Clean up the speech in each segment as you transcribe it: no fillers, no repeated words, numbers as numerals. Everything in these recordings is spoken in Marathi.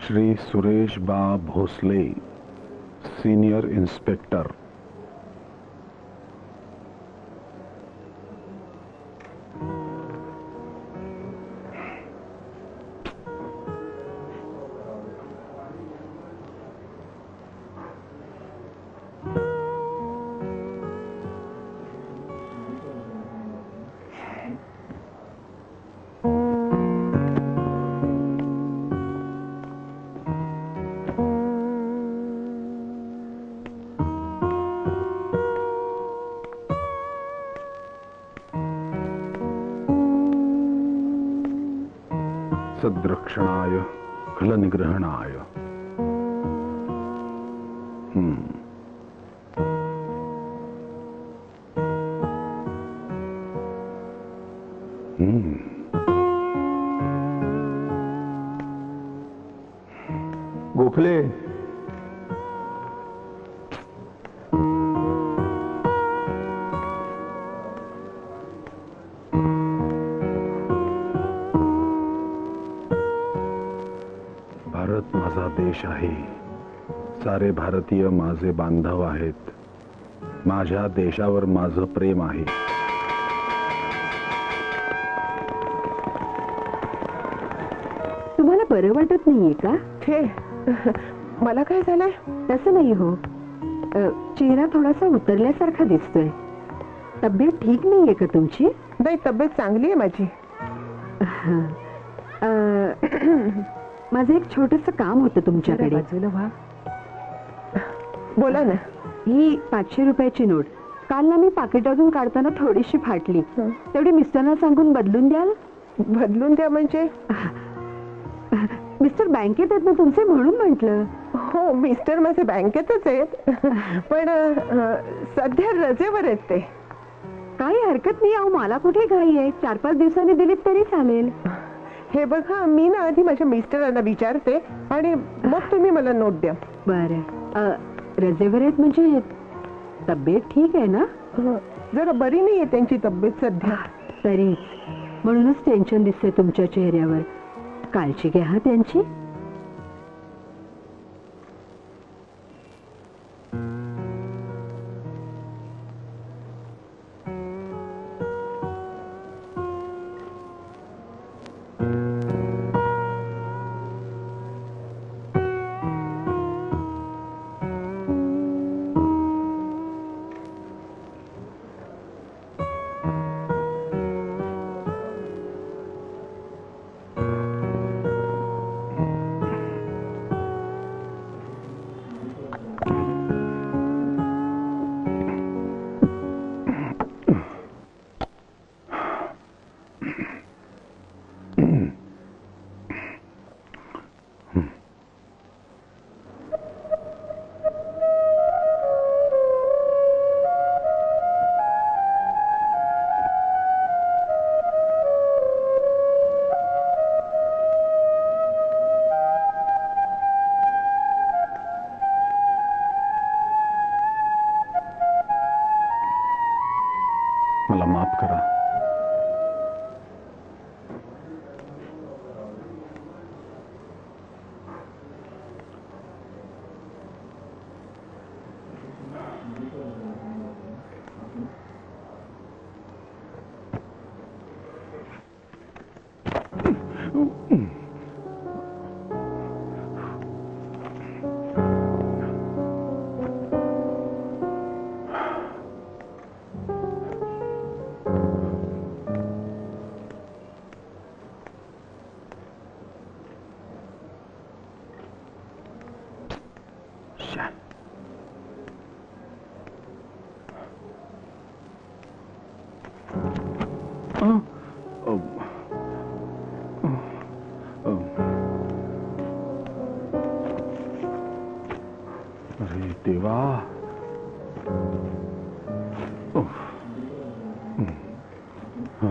श्री सुरेश बा भोसले, सीनियर इंस्पेक्टर। सद्रक्षणाय खलनिग्रहणाय। गोखले, भारत माझा देश आहे, सारे भारतीय माझे बांधव आहेत, माझ्या देशावर माझं प्रेम आहे। तुम्हाला बरं वाटत नाहीये का? छे, मला काय झालंय? तसं नाही हो, चेहरा थोडासा उतरल्यासारखा दिसतोय। तब्येत ठीक नाहीये का तुमची? नाही, तब्येत चांगली आहे माझी। माझं एक छोटस काम होतं तुमच्याकडे। बोला ना। ही 500 रुपयाची नोट काल ना मी पाकिटातून काढताना थोडीशी फाटली, तेवढी मिस्टरना सांगून बदलून द्याल? बदलून द्या म्हणजे? मिस्टर बँकेत आहेत ना तुमचे, म्हणून म्हटलं। हो, मिस्टर माझे बँकेतच आहेत, पण सध्या रजेवर आहेत ते। काही हरकत नाही, अहो मला कुठे घाई आहे, 4-5 दिवसांनी दिलीत तरी चालेल। हे बघा, मी ना आधी माझ्या मिस्टरांना विचारते आणि मग तुम्ही मला नोट द्या। बरं, रजेवर आहेत म्हणजे तब्येत ठीक आहे ना? जरा बरी नाहीये त्यांची तब्येत सध्या। तरी म्हणूनच टेन्शन दिसतंय तुमच्या चेहऱ्यावर। काळजी घ्या हा त्यांची। मला माफ करा। देवा. उफ. हा.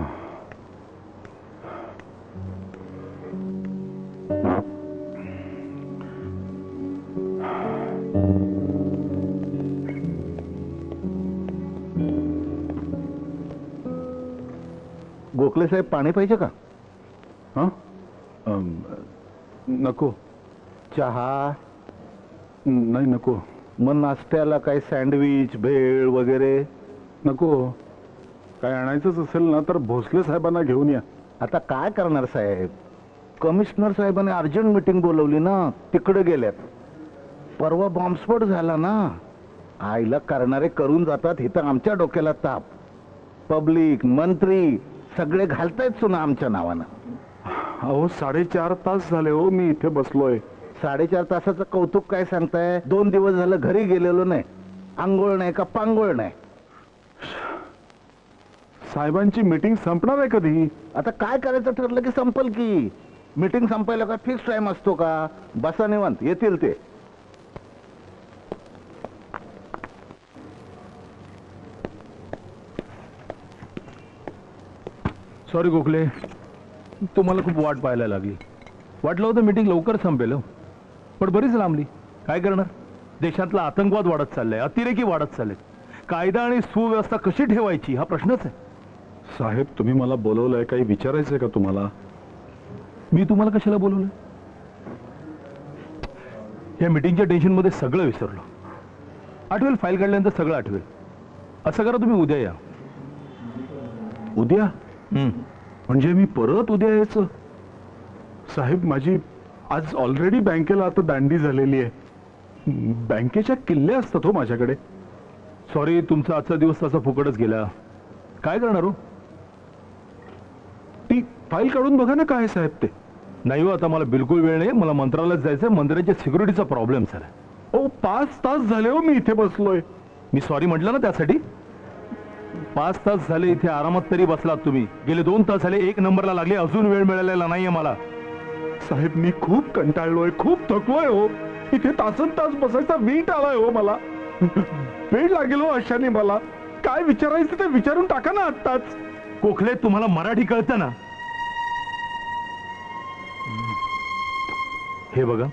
गोखले साहेब पाणी पाहिजे का? हा? नको. चहा? नाही नको. मग नाश्त्याला काय सँडविच भेळ वगैरे? नको. काय आणायचंच असेल ना तर भोसले साहेबांना घेऊन या. आता काय करणार साहेब? कमिशनर साहेबांनी अर्जंट मीटिंग बोलवली ना, तिकडे गेल्यात. परवा बॉम्बस्फोट झाला ना, आईला करणारे करून जातात. इथं आमच्या डोक्याला ताप. पब्लिक मंत्री सगळे घालतायत सुना आमच्या नावानं. अहो 4.5 तास झाले हो मी इथे बसलोय. 4.5 तासाचं कौतुक काय सांगताय? 2 दिवस झालं घरी गेलेलो नाही. आंघोळ नाही का पांघोळ नाही. साहेबांची मीटिंग संपणार आहे कधी? आता काय करायचं ठरलं की संपल की. मीटिंग संपायला काय फिक्स टाइम असतो का? बसा निवांत, येतील ते. सॉरी गोखले, तुम्हाला खूप वाट पाहायला लागली. वाटलं होतं मीटिंग लवकर संपेल, पण बरीच लांबली. काय करणार? देशातला आतंकवाद वाढत चाललाय, अतिरेकी वाढत चालले. कायदा आणि सुव्यवस्था कशी ठेवायची हा प्रश्नच आहे. साहेब तुम्ही मला बोलवलंय, काही विचारायचंय का तुम्हाला? मी तुम्हाला कशाला बोलवलं? या मीटिंगच्या टेन्शनमध्ये सगळं विसरलो. आठवेल, फाईल काढल्यानंतर सगळं आठवेल. असं करा, तुम्ही उद्या या. उद्या? म्हणजे मी परत उद्या यायचं? साहेब माझी आज ऑलरेडी बँकेला आता दांडी झालेली आहे. बँकेच्या किल्ल्या असतात हो माझ्याकडे. सॉरी, तुमचा आजचा दिवस तसा फुकटच गेला. काय करणार हो? ती फाईल काढून बघा ना काय आहे साहेब ते. नाही हो, आता मला बिलकुल वेळ नाही. मला मंत्रालयात जायचंय. मंदिराच्या सिक्युरिटीचा प्रॉब्लेम झाला. ओ 5 तास झाले हो मी इथे बसलोय. मी सॉरी म्हटलं ना त्यासाठी. 5 तास झाले इथे आरामात तरी बसलात तुम्ही. गेले 2 तास झाले 1 नंबरला लागले, अजून वेळ मिळालेला नाहीये मला. साहेब मी खूप कंटाळलोय, खूप थकलोय हो. इथे तासन तास बसायचा वीट आलाय हो मला. वेळ लागेल हो अशाने मला. काय विचारायचं ते विचारून टाका ना आत्ताच. गोखले, तुम्हाला मराठी कळतं ना? हे बघा,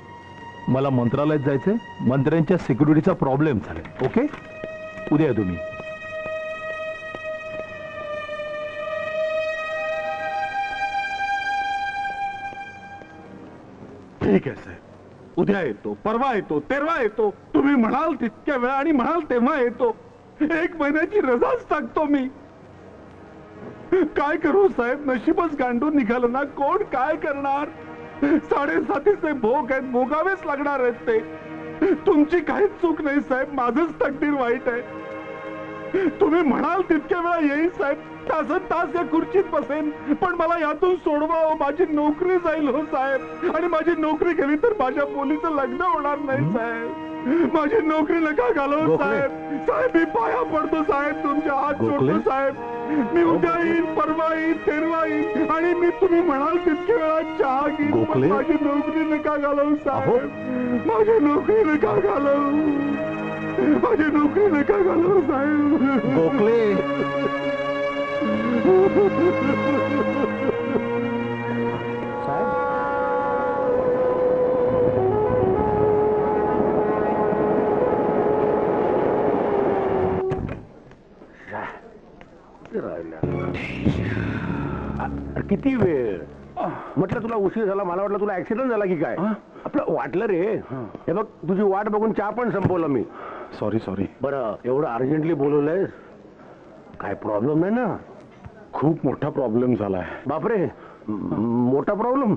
मला मंत्रालयात जायचंय. मंत्र्यांच्या सिक्युरिटीचा प्रॉब्लेम झालाय. ओके, उद्या या तुम्ही. ठीक आहे साहेब, उद्या येतो, परवा येतो, तेरवा येतो. तुम्ही म्हणाल तितक्या वेळा आणि म्हणाल तेव्हा येतो. 1 महिन्याची रजाच टाकतो मी. काय करू साहेब, नशीबच गांडून निघालं ना. कोण काय करणार? 7.5चे भोग आहेत, भोगावेच लागणार आहेत ते. तुमची काहीच चूक नाही साहेब, माझंच तकदीर वाईट आहे. तुम्ही म्हणाल तितक्या वेळा येईल साहेब, तासन तास या खुर्चीत बसेन, पण मला यातून सोडवा हो. माझी नोकरी जाईल हो साहेब, आणि माझी नोकरी गेली तर माझ्या मुलीचं लग्न होणार नाही साहेब. माझी नोकरी नका घालवू साहेब. साहेब मी पाया पडतो साहेब, तुमच्या हात जोडतो साहेब. मी उद्या येईन, परवा येईन, तेरवा येईन, आणि मी तुम्ही म्हणाल तितक्या वेळा चहा घेईन. माझी नोकरी नका घालवू साहेब. माझी नोकरी नका घालवू. माझी नोकरी नका घालवू साहेब. गोखले किती वेळ म्हटलं तुला उशीर झाला. मला वाटलं तुला ऍक्सिडेंट झाला की काय. आपलं वाटलं रे. हे बघ तुझी वाट बघून चहा पण संपवलं मी. सॉरी. बरं एवढं अर्जंटली बोलवलंय, काय प्रॉब्लेम नाही ना? खूप मोठा प्रॉब्लेम झालाय. बापरे, मोठा प्रॉब्लेम.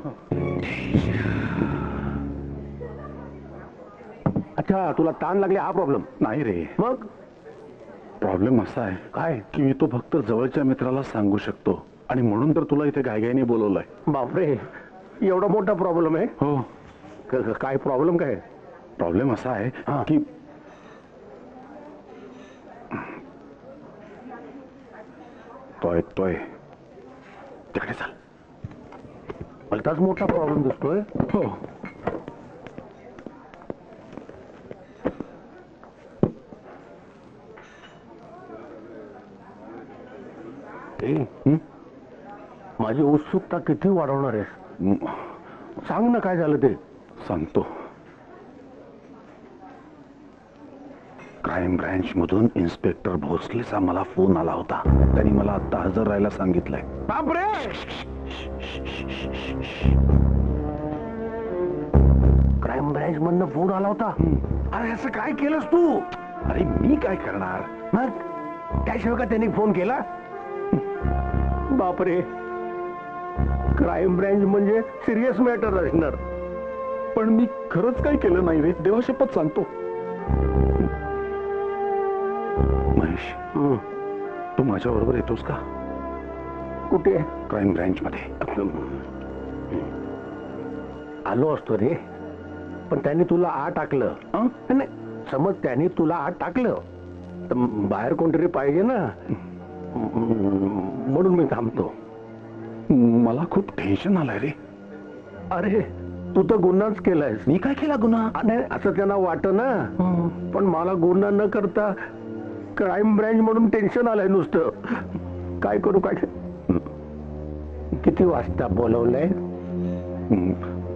अच्छा, तुला ताण लागले हा प्रॉब्लेम? नाही रे, मग प्रॉब्लेम असा आहे काय की मी तो फक्त जवळच्या मित्राला सांगू शकतो, आणि म्हणून तर तुला इथे घाईघाईने बोलवलंय. बापरे, एवढा मोठा प्रॉब्लेम आहे? हो. काय प्रॉब्लेम? काय प्रॉब्लेम असा आहे की तोय तिकडे चाल. भलताच मोठा प्रॉब्लेम दिसतोय. हो. ए, माझी उत्सुकता किती वाढवणार आहेस? सांग ना काय झालं ते. सांगतो. क्राईम ब्रँच मधून इन्स्पेक्टर भोसलेचा मला फोन आला होता. त्यांनी मला आता हजर राहायला सांगितलंय. बापरे, क्राईम ब्रँच मधनं फोन आला होता. अरे असं काय केलंस तू? अरे मी काय करणार? मग त्याशिवाय का त्यांनी फोन केला? बापरे, क्राईम ब्रँच म्हणजे सिरियस मॅटर असणार. पण मी खरंच काही केलं नाही रे, देवाशपथ सांगतो. महेश, तू माझ्या बरोबर येतोस का? कुठे? क्राईम ब्रँच मध्ये. आलो असतो रे, पण त्यांनी तुला आत टाकलं. नाही, समज त्यांनी तुला आत टाकलं तर बाहेर कोणतरी पाहिजे ना, म्हणून मी थांबतो. मला खूप टेन्शन आलंय रे. अरे तू तर गुन्हाच केलायस. मी काय केला गुन्हा? नाही असं त्यांना वाटत ना, पण मला गुन्हा न करता क्राईम ब्रँच म्हणून टेन्शन आलंय नुसतं. काय करू काय? किती वाजता बोलवलंय?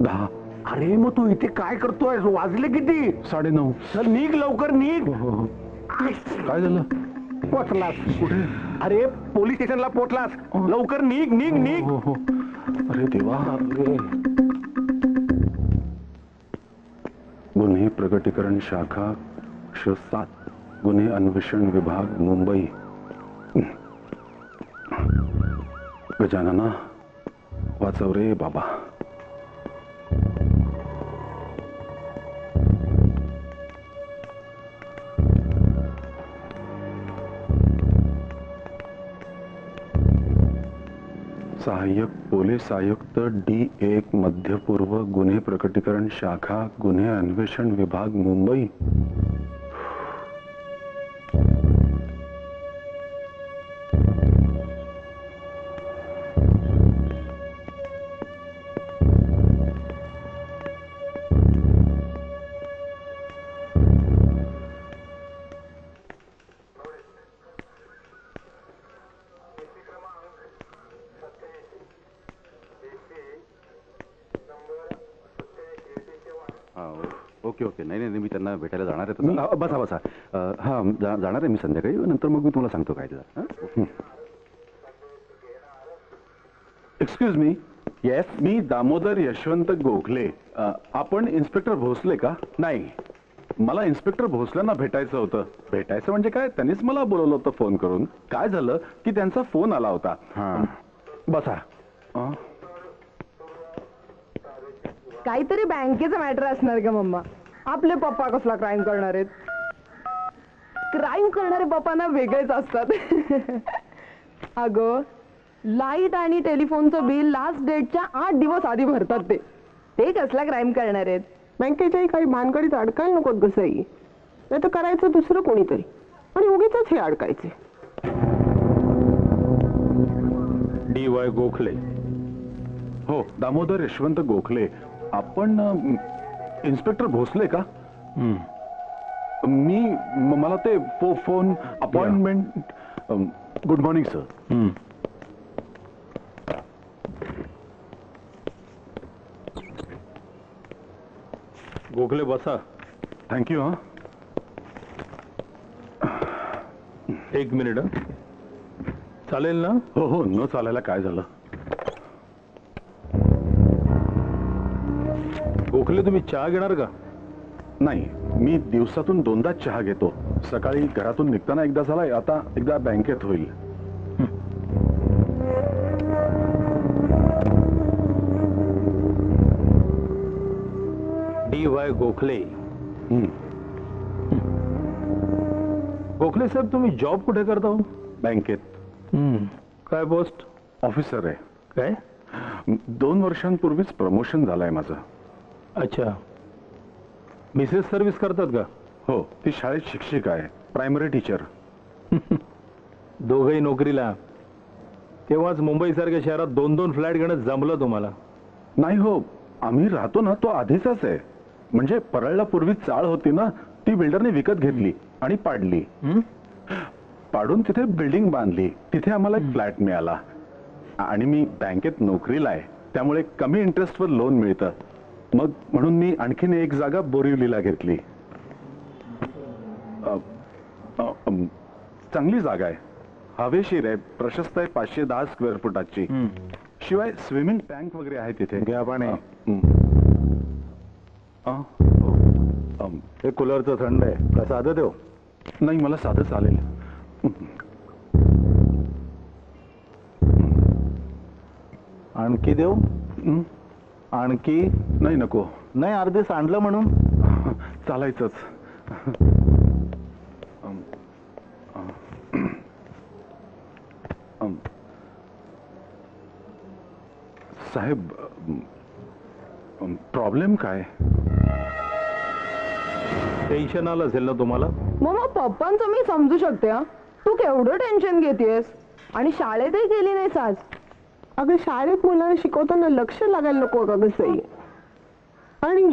10. अरे मग तू इथे काय करतोय? वाजले किती? 9:30. चल निघ लवकर, निघ. काय झालं? पोचलास? कुठे? अरे पोलीस स्टेशनला पोचलास. लवकर निघ निघ निघ. अरे देवा. गुन्हे प्रकटीकरण शाखा 7 गुन्हे अन्वेषण विभाग मुंबई. गजानना वाचव रे बाबा. सहाय्यक पोलीस आयुक्त D1 मध्य पूर्व गुन्हे प्रकटीकरण शाखा गुन्हे अन्वेषण विभाग मुंबई. Okay okay. नाही नाही मी त्यांना भेटायला जाणार आहे. बसा बसा. हां जाणार आहे मी संध्याकाळी. नंतर मग मी तुम्हाला सांगतो काय ते. Excuse me. येस, मी दामोदर यशवंत गोखले. आपण इन्स्पेक्टर भोसले का? नाही, मला इन्स्पेक्टर भोसलेंना भेटायचं होतं. भेटायचं म्हणजे काय, त्यांनीच मला बोलवलं होतं फोन करून. काय झालं की त्यांचा फोन आला होता. बसा. काहीतरी बँकेचं मॅटर असणार का मम्मा? आपले पप्पा कसला क्राईम करणार आहेत? क्राईम करणारे पप्पांना वेगळेच असतात. अगं, लाईट आणि टेलिफोनचं बिल लास्ट डेटच्या 8 दिवस आधी भरतात. ते कसला क्राईम करणार आहेत? बँकेच्याही काही भानगडीत अडकायला नकोत कसंही. नाही तर करायचं दुसरं कोणीतरी आणि उगीच हे अडकायचे. DY गोखले. हो, दामोदर यशवंत गोखले. आपण इन्स्पेक्टर भोसले का? मला ते phone appointment. Good morning sir. Gokhale बसा. थँक्यू. हा, 1 मिनिट. चालेल ना? हो हो, न चालायला काय झालं? गोखले तुम्ही चहा घेणार का? नाही, मी दिवसातून 2दा चहा घेतो. सकाळी घरातून निघताना एकदा झालाय, आता एकदा बँकेत होईल. DY गोखले. गोखले साहेब, तुम्ही जॉब कुठे करता हो? बँकेत. काय पोस्ट? ऑफिसर आहे. काय? 2 वर्षांपूर्वीच प्रमोशन झालंय माझं. अच्छा. मिसेस सर्व्हिस करतात का? हो, ती शाळेत शिक्षिका आहे, प्रायमरी टीचर. दोघंही नोकरीला. तेव्हाच मुंबईसारख्या शहरात 2-2 फ्लॅट घेणं जमलं तुम्हाला? नाही हो, आम्ही राहतो ना तो आधीचाच आहे. म्हणजे परळला पूर्वी चाळ होती ना, ती बिल्डरने विकत घेतली आणि पाडली. पाडून तिथे बिल्डिंग बांधली. तिथे आम्हाला एक फ्लॅट मिळाला आणि मी बँकेत नोकरीला आहे, त्यामुळे कमी इंटरेस्टवर लोन मिळतं. मग म्हणून मी आणखीन एक जागा बोरिवलीला घेतली. चांगली जागा आहे, हवेशीर आहे, प्रशस्त आहे, 510 स्क्वेअर फुटाची. शिवाय स्विमिंग टँक वगैरे आहे तिथे. घ्या पाणी. हो. हे कूलरचं थंड आहे का साधं देऊ? नाही, मला साधं चालेल. आणखी देऊ? आणखी? नाही, नको. नाही, अर्धे सांडलं म्हणून चालायचंच. साहेब, प्रॉब्लेम काय? टेन्शन आलं असेल ना तुम्हाला? मग पप्पांचं मी समजू शकते. हा, तू केवढं टेन्शन घेतेस आणि शाळेतही गेली नाहीस आज. अगं, शाळेत मुलांना शिकवताना लक्ष लागायला नको का ग सई? आणि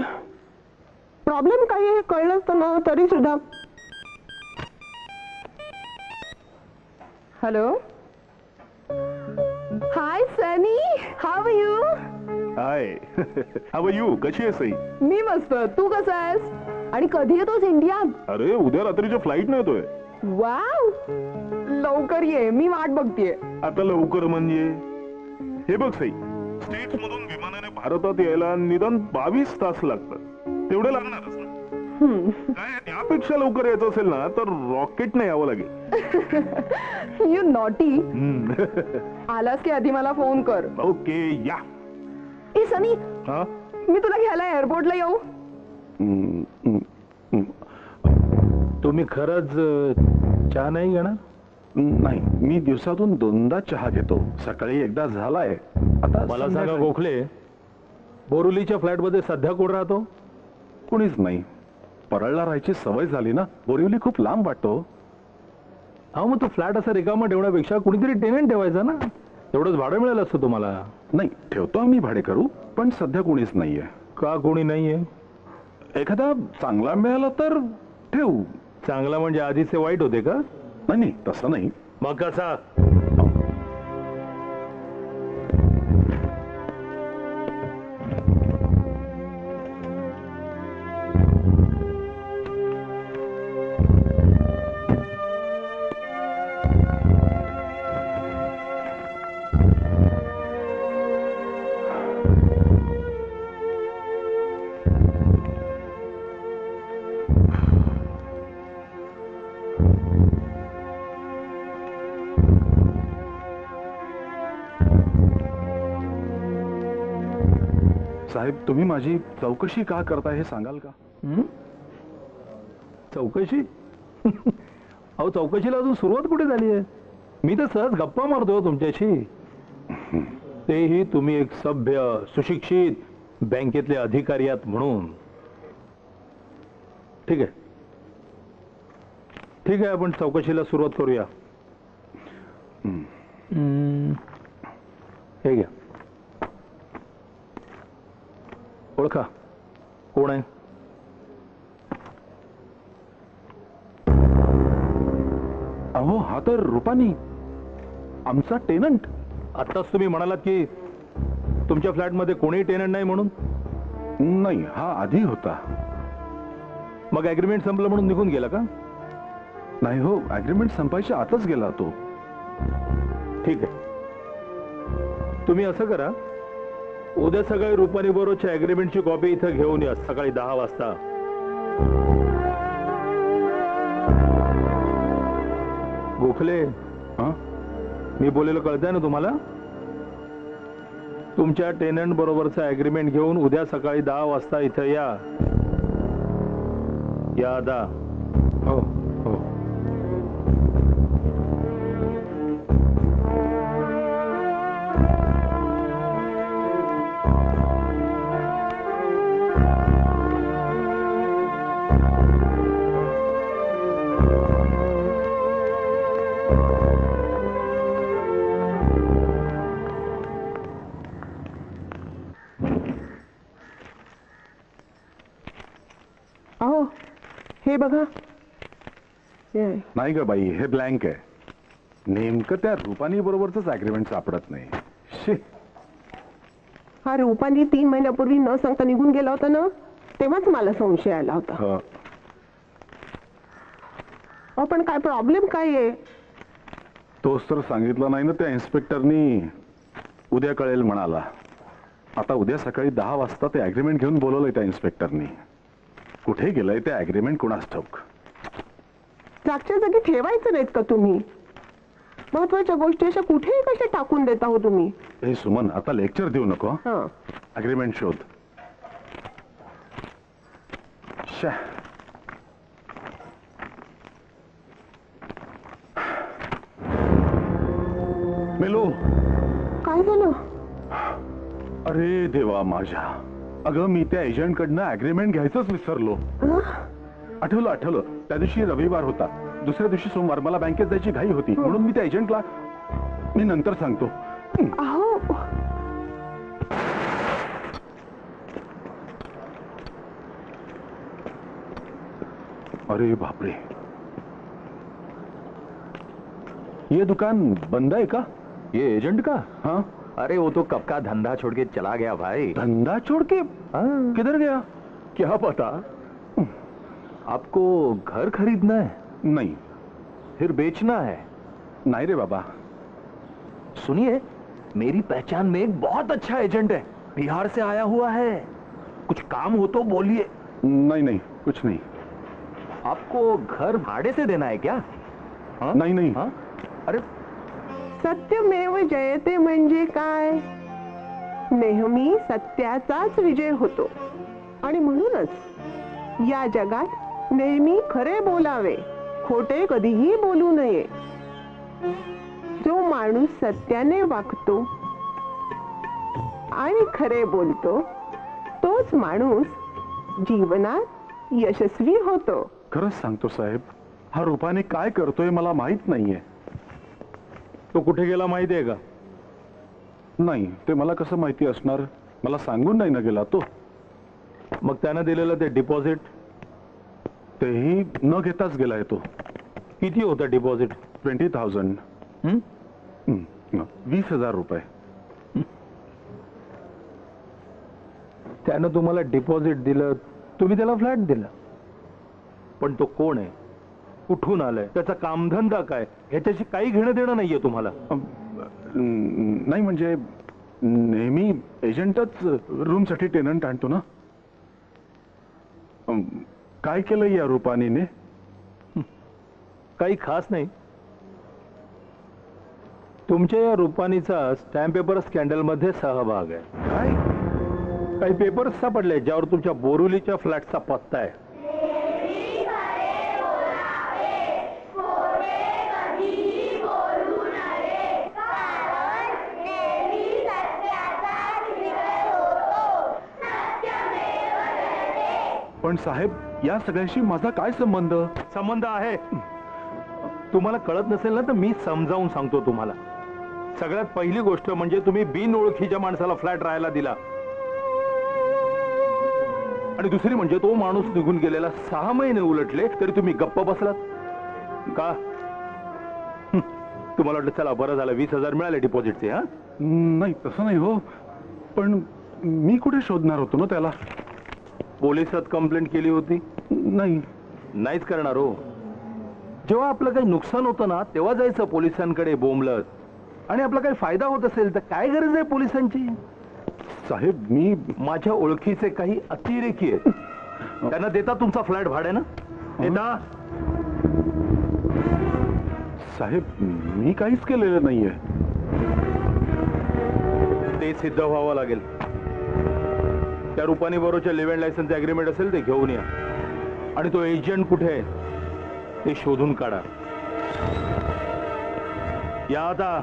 प्रॉब्लेम काय आहे कळलं असतं ना तरी सुद्धा. Hello, hi Sunny, how are you? Hi, how are you? कशी आहेस? मी मस्त, तू कसा आहेस? आणि कधी येतोस इंडियात? अरे, उद्या रात्रीच्या फ्लाईट न येतोय. वाव, लवकर ये, मी वाट बघतीये. आता लवकर म्हणजे? हे बघ सई, स्टेट्स मधून विमानाने भारतात यायला निदान 22 तास लागतात. तेवढे लागणारच ना. काय त्यापेक्षा लवकर यायचं असेल ना तर रॉकेटने यावं लागेल. You naughty. आलास की आधी मला फोन कर. ओके, या. ए सनी, हा, मी तुला घ्यायला एअरपोर्टला येऊ? तुम्ही खरंच चहा नाही घेणार? नाही, मी दिवसातून 2दा चहा घेतो. सकाळी एकदा झालाय. आता मला सांगा गोखले, बोरिवलीच्या फ्लॅटमध्ये सध्या कोण राहतो? कुणीच नाही. परळला राहायची सवय झाली ना. बोरिवली खूप लांब वाटतो. हा, मग तो फ्लॅट असा रिकामा ठेवण्यापेक्षा कुणीतरी टेनंट ठेवायचा ना. तेवढंच भाडं मिळालं असतं तुम्हाला. नाही, ठेवतो आम्ही भाडे करू, पण सध्या कुणीच नाहीये. का कोणी नाहीये? एखादा चांगला मिळाला तर ठेवू. चांगला म्हणजे आधीचे वाईट होते का? नाही नाही, तसं नाही. मग कसा? साहेब, तुम्ही माझी चौकशी का करताय हे सांगाल का? चौकशी? अहो, चौकशीला अजून सुरुवात कुठे झाली आहे? मी तर सहज गप्पा मारतो तुमच्याशी. तेही तुम्ही एक सभ्य सुशिक्षित बँकेतले अधिकारी आहात म्हणून. ठीक आहे, ठीक आहे, आपण चौकशीला सुरुवात करूया. हे घ्या, ओळखा कोण आहे? अहो, हा तर रुपानी, आमचा टेनंट. आत्ताच तुम्ही म्हणालात की तुमच्या फ्लॅटमध्ये कोणीही टेनंट नाही म्हणून. नाही, हा आधी होता. मग ऍग्रीमेंट संपलं म्हणून निघून गेला का? नाही हो, ऍग्रीमेंट संपायच्या आतच गेला तो. ठीक आहे, तुम्ही असं करा, उद्या सकाळी रुपानी बरोबरच्या ऍग्रीमेंटची कॉपी इथं घेऊन या सकाळी 10 वाजता. गोखले, मी बोलेलं कळतंय ना तुम्हाला? तुमच्या टेनंट बरोबरचा ऍग्रीमेंट घेऊन उद्या सकाळी 10 वाजता इथं या. या दा. हो हो. अहो, हे बघा. नाही ग बाई, हे ब्लँक आहे. नेमकं त्या रुपानी बरोबरच अग्रीमेंट सापडत नाही. शी. हा रूपानी 3 महिन्यापूर्वी न सांगता निघून गेला होता ना, तेव्हाच मला संशय आला होता. हं. अहो, पण काय प्रॉब्लेम काय आहे? तोच तर सांगितलं नाही ना त्या इन्स्पेक्टरनी. उद्या कळेल म्हणाला. आता उद्या सकाळी 10 वाजता ते अग्रीमेंट घेऊन बोलवलंय त्या इन्स्पेक्टरनी. कुठे गेलंय ते अग्रीमेंट कोणास ठाऊक. जागच्या जागी ठेवायचं नाहीत का तुम्ही? महत्वाच्या गोष्टी अशा कुठेही कशा टाकून देता हो तुम्ही? हे सुमन, आता लेक्चर देऊ नको. हं. अग्रीमेंट शोध. शा. मेलो. काय झालं? अरे देवा माझ्या. अगं मी त्या एजंट कडनं अग्रीमेंट घ्यायचंच विसरलो. आठवलं त्या दिवशी रविवार होता, दुसऱ्या दिवशी सोमवार. मला बँकेत जायची घाई होती, म्हणून मी त्या एजंटला मी नंतर सांगतो. अहो, अरे बापरे, ये दुकान बंद है का? ये एजेंट का? हाँ. अरे वो तो कब का धंधा छोड़ के चला गया भाई. धंधा छोड़ के हाँ, किधर गया? क्या पता. आपको घर खरीदना है, नहीं. फिर बेचना है? नहीं रे बाबा. सुनिए, मेरी पहचान में एक बहुत अच्छा एजेंट है, बिहार से आया हुआ है. कुछ काम हो तो बोलिए. नहीं, कुछ नहीं. आपको घर भाड़े से देना है क्या? हाँ? नहीं. हाँ? अरे सत्यमेव जयते म्हणजे काय? नेहमी सत्याचाच विजय होतो. आणि म्हणूनच या जगात नेहमी खरे बोलावे, खोटे कधीही बोलू नये. जो माणूस सत्याने वागतो आणि खरे बोलतो, तोच माणूस जीवनात यशस्वी होतो. खरंच सांगतो साहेब, हा रूपाने काय करतोय मला माहित नाहीये. तो कुठे गेला माहिती आहे का? नाही, ते मला कसं माहिती असणार? मला सांगून नाही ना गेला तो. मग त्यानं दिलेलं ते डिपॉझिट तेही न घेताच गेलाय तो. किती होतं डिपॉझिट? 20,000. 20,000 रुपये. त्यानं तुम्हाला डिपॉझिट दिलं, तुम्ही त्याला फ्लॅट दिला. पण तो कोण आहे, कुठून आलाय, त्याचा कामधंदा काय, ह्याच्याशी काही घेणं देणं नाहीये तुम्हाला. नाही म्हणजे नेहमी एजंटच रूम साठी टेनंट आणतो ना. काय केलं या रूपानीने? काही खास नाही. तुमच्या या रूपानीचा स्टॅम्प पेपर स्कॅन्डल मध्ये सहभाग आहे. काय? काही पेपर्स सापडले ज्यावर तुमच्या बोरिवलीच्या फ्लॅटचा पत्ता आहे. पण साहेब, या सगळ्याशी माझा काय संबंध? संबंध आहे. तुम्हाला कळत नसेल ना तर मी समजावून सांगतो तुम्हाला. सगळ्यात पहिली गोष्ट म्हणजे तुम्ही बिनओळखीच्या माणसाला फ्लॅट राहायला दिला. आणि दुसरी म्हणजे तो माणूस निघून गेलेला 6 महिने उलटले तरी तुम्ही गप्प बसलात का? तुम्हाला वाटलं चला बरं झालं 20,000 मिळाले डिपॉझिटचे. हा नाही, तसं नाही हो. पण मी कुठे शोधणार होतो ना त्याला? पोलिसात कंप्लेंट केली होती? नाहीच करणार हो. जेव्हा आपलं काही नुकसान होतं ना तेव्हा जायचं पोलिसांकडे बोंबलत. आणि आपला काही फायदा होत असेल तर काय गरज आहे पोलिसांची? साहेब, मी माझ्या ओळखीचे काही अतिरेकी आहेत. त्यांना देता तुमचा फ्लॅट भाड्यानं? देता? साहेब, मी काहीच केलेलं नाहीये. ते सिद्ध व्हावं लागेल. त्या रूपानी बरोबरच्या लिव्ह अँड लायसन्स अग्रीमेंट असेल ते घेऊन या. आणि तो एजंट कुठे आहे ते शोधून काढा. या आता.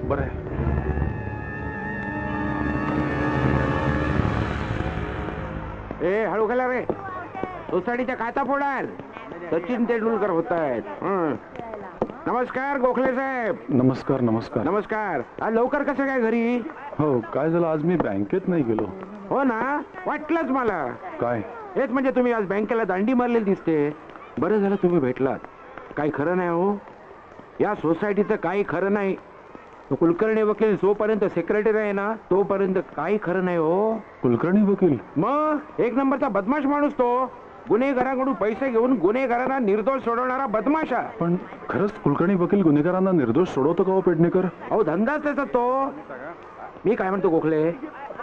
बरं आहे. ए हळू खाला रे, सोसायटीच्या खाता फोडाल. सचिन तेंडुलकर होत आहेत. नमस्कार गोखले साहेब. नमस्कार. नमस्कार. आज लवकर कसं काय घरी? हो, काय झालं, आज मी बँकेत नाही गेलो. हो ना, वाटलंच मला. काय? हेच म्हणजे तुम्ही आज बँकेला दांडी मारलेली दिसते. बरं झालं तुम्ही भेटलात. काही खरं नाही हो, या सोसायटीचं काही खरं नाही. तो कुलकर्णी वकील जोपर्यंत सेक्रेटरी आहे ना तोपर्यंत काही खरं नाही हो. कुलकर्णी वकील? मग एक नंबरचा बदमाश माणूस तो. गुन्हेगारांकडून पैसे घेऊन गुन्हेगारांना निर्दोष सोडवणारा बदमाशा. पण खरंच कुलकर्णी वकील गुन्हेगारांना निर्दोष सोडवतो का हो पेडणेकर? अहो धंदाच त्याचा तो. मी काय म्हणतो गोखले,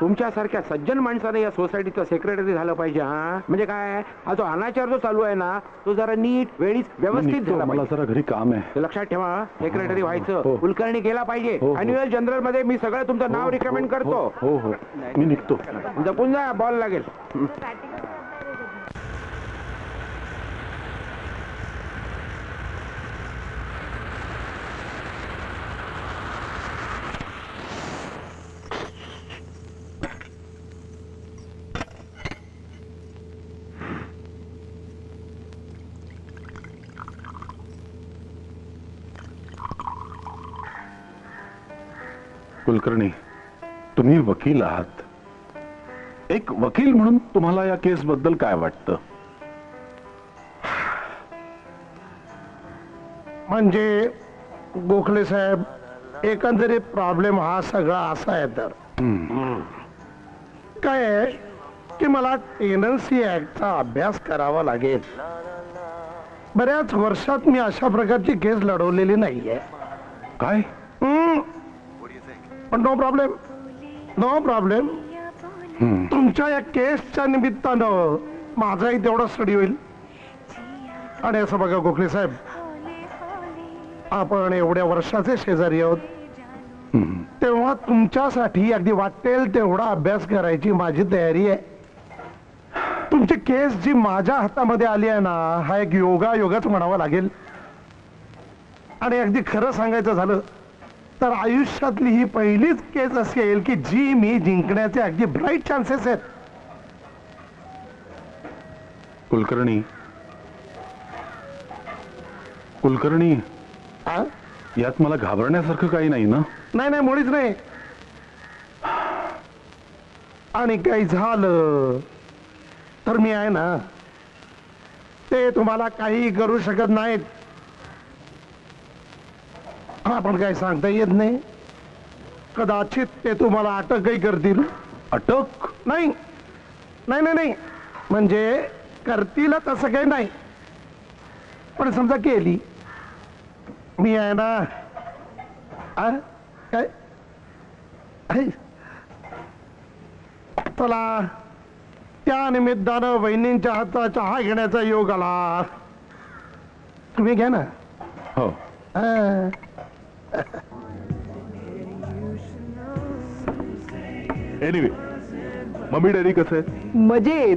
तुमच्यासारख्या सज्जन माणसाने या सोसायटीचा सेक्रेटरी झालं पाहिजे. हा म्हणजे काय, हा जो अनाचार जो चालू आहे ना तो जरा नीट वेळीच व्यवस्थित झाला मला पाहिजे. जरा घरी काम आहे. ते लक्षात ठेवा, सेक्रेटरी व्हायचं. हो. कुलकर्णी गेला पाहिजे. हो. अॅन्युअल जनरल मध्ये मी सगळं तुमचं नाव रिकमेंड करतो. हो हो मी निघतो. जपून जा, बॉल लागेल. कुलकर्णी, तुम्ही वकील आहात. एक वकील म्हणून तुम्हाला या केस बद्दल काय वाटतं? म्हणजे गोखले साहेब, एकंदरीत प्रॉब्लेम हा सगळा असा आहे. तर काय आहे की मला टेनन्सी ऍक्टचा अभ्यास करावा लागेल. बऱ्याच वर्षात मी अशा प्रकारची केस लढवलेली नाहीये. काय? पण नो प्रॉब्लेम, नो प्रॉब्लेम. तुमच्या या केसच्या निमित्तानं माझाही तेवढा स्टडी होईल. आणि असं बघा गोखले साहेब, आपण एवढ्या वर्षाचे शेजारी आहोत, तेव्हा तुमच्यासाठी अगदी वाटेल तेवढा अभ्यास करायची माझी तयारी आहे. तुमची केस जी माझ्या हातामध्ये आली आहे ना, हा एक योगायोगच म्हणावा लागेल. आणि अगदी खरं सांगायचं झालं तर आयुष्यातली ही पहिलीच केस असेल की जी मी जिंकण्याचे अगदी ब्राईट चान्सेस आहेत. कुलकर्णी, कुलकर्णी, यात मला घाबरण्यासारखं काही नाही ना? नाही नाही, मुळीच नाही. आणि काही झालं तर मी आहे ना, ते तुम्हाला काही करू शकत नाहीत. आपण काही सांगता येत नाही. कदाचित ते तुम्हाला अटकही करतील. अटक? नाही नाही नाही नाही, म्हणजे करतील तसं काही नाही. पण समजा केली, मी आहे ना, काय चला त्या निमित्तानं वहिनींच्या हातचा चहा घेण्याचा योग आला. तुम्ही घ्या ना. हो. एनिवे, मम्मी डॅडी कसं आहे? मजेत.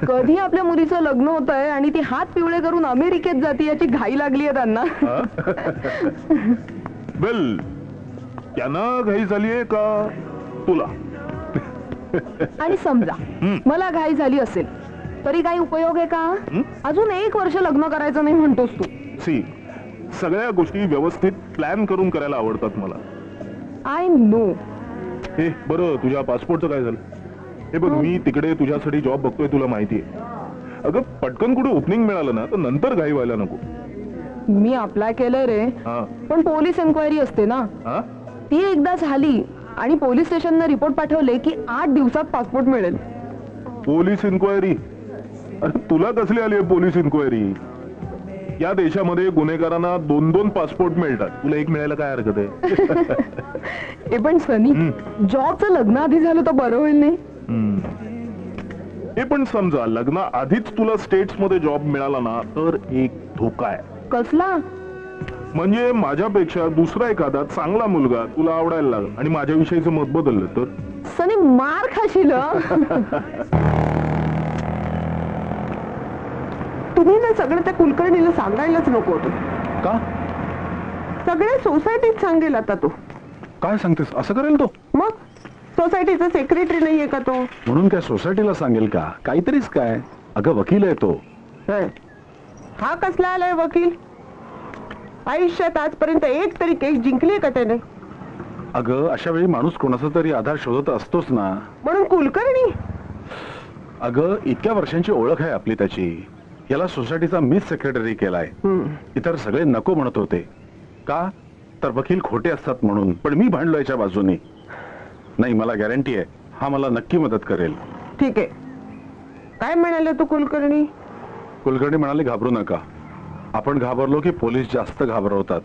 कधी आपल्या मुलीचं लग्न होत आहे आणि ती हात पिवळे करून अमेरिकेत जाते याची घाई लागली आहे त्यांना. वेल, त्यांना घाई झालीये का तुला? आणि समजा मला घाई झाली असेल तरी काही उपयोग आहे का? अजून 1 वर्ष लग्न करायचं नाही म्हणतोस तू. सी, सगळ्या गोष्टी व्यवस्थित प्लॅन करून करायला आवडतात मला. I know. हे बरं, तुझ्या पासपोर्टचं काय झालं? हे बघ, मी तिकडे तुझ्यासाठी जॉब बघतोय, तुला माहितीये. अगं पटकन कुठे ओपनिंग मिळालं ना तर नंतर घाई व्हायला नको. मी अप्लाय केलंय रे, पण पोलीस एन्क्वायरी असते ना, ती एकदा झाली आणि पोलीस स्टेशनने रिपोर्ट पाठवले की 8 दिवसात पासपोर्ट मिळेल. Police inquiry? अरे तुला कसली आली आहे पोलीस इन्क्वायरी? या देशामध्ये गुन्हेगारांना 2-2 पासपोर्ट मिळतात, तुला एक मिळायला काय हरकत आहे? पण सनी, जॉबचं लग्न आधी झालं तर बरं होईल नाही? हे पण समजा लग्न आधीच तुला स्टेट्स मध्ये जॉब मिळाला ना तर एक धोका आहे. कसला? म्हणजे माझ्यापेक्षा दुसरा एखादा चांगला मुलगा तुला आवडायला लागला आणि माझ्याविषयीचं मत बदललं तर? सनी, मार खाशील. तुम्ही ना सगळं त्या कुलकर्णीला सांगायलाच नको होतं का? सगळ्या सोसायटीत सांगेल आता तो. काय सांगतेस? असं करेल तो? मग सोसायटीचा सेक्रेटरी नाहीये का तो? म्हणून काय सोसायटीला सांगेल का? काहीतरीच काय. अगं वकील आहे तो. हा कसला आलाय वकील? आयुष्यात आजपर्यंत एक तरी केस जिंकली का त्याने? अगं अशा वेळी माणूस कोणाचा तरी आधार शोधत असतोच ना. म्हणून कुलकर्णी? अगं इतक्या वर्षांची ओळख आहे आपली त्याची. याला सोसायटीचा मीच सेक्रेटरी केलाय. इतर सगळे नको म्हणत होते. का तर वकील खोटे असतात म्हणून, पण मी भांडलो याच्या बाजूने. नाही, मला गॅरंटी आहे हा मला नक्की मदत करेल. ठीक आहे. काय म्हणाले तू कुलकर्णी? कुलकर्णी म्हणाले घाबरू नका. आपण घाबरलो की पोलीस जास्त घाबरवतात.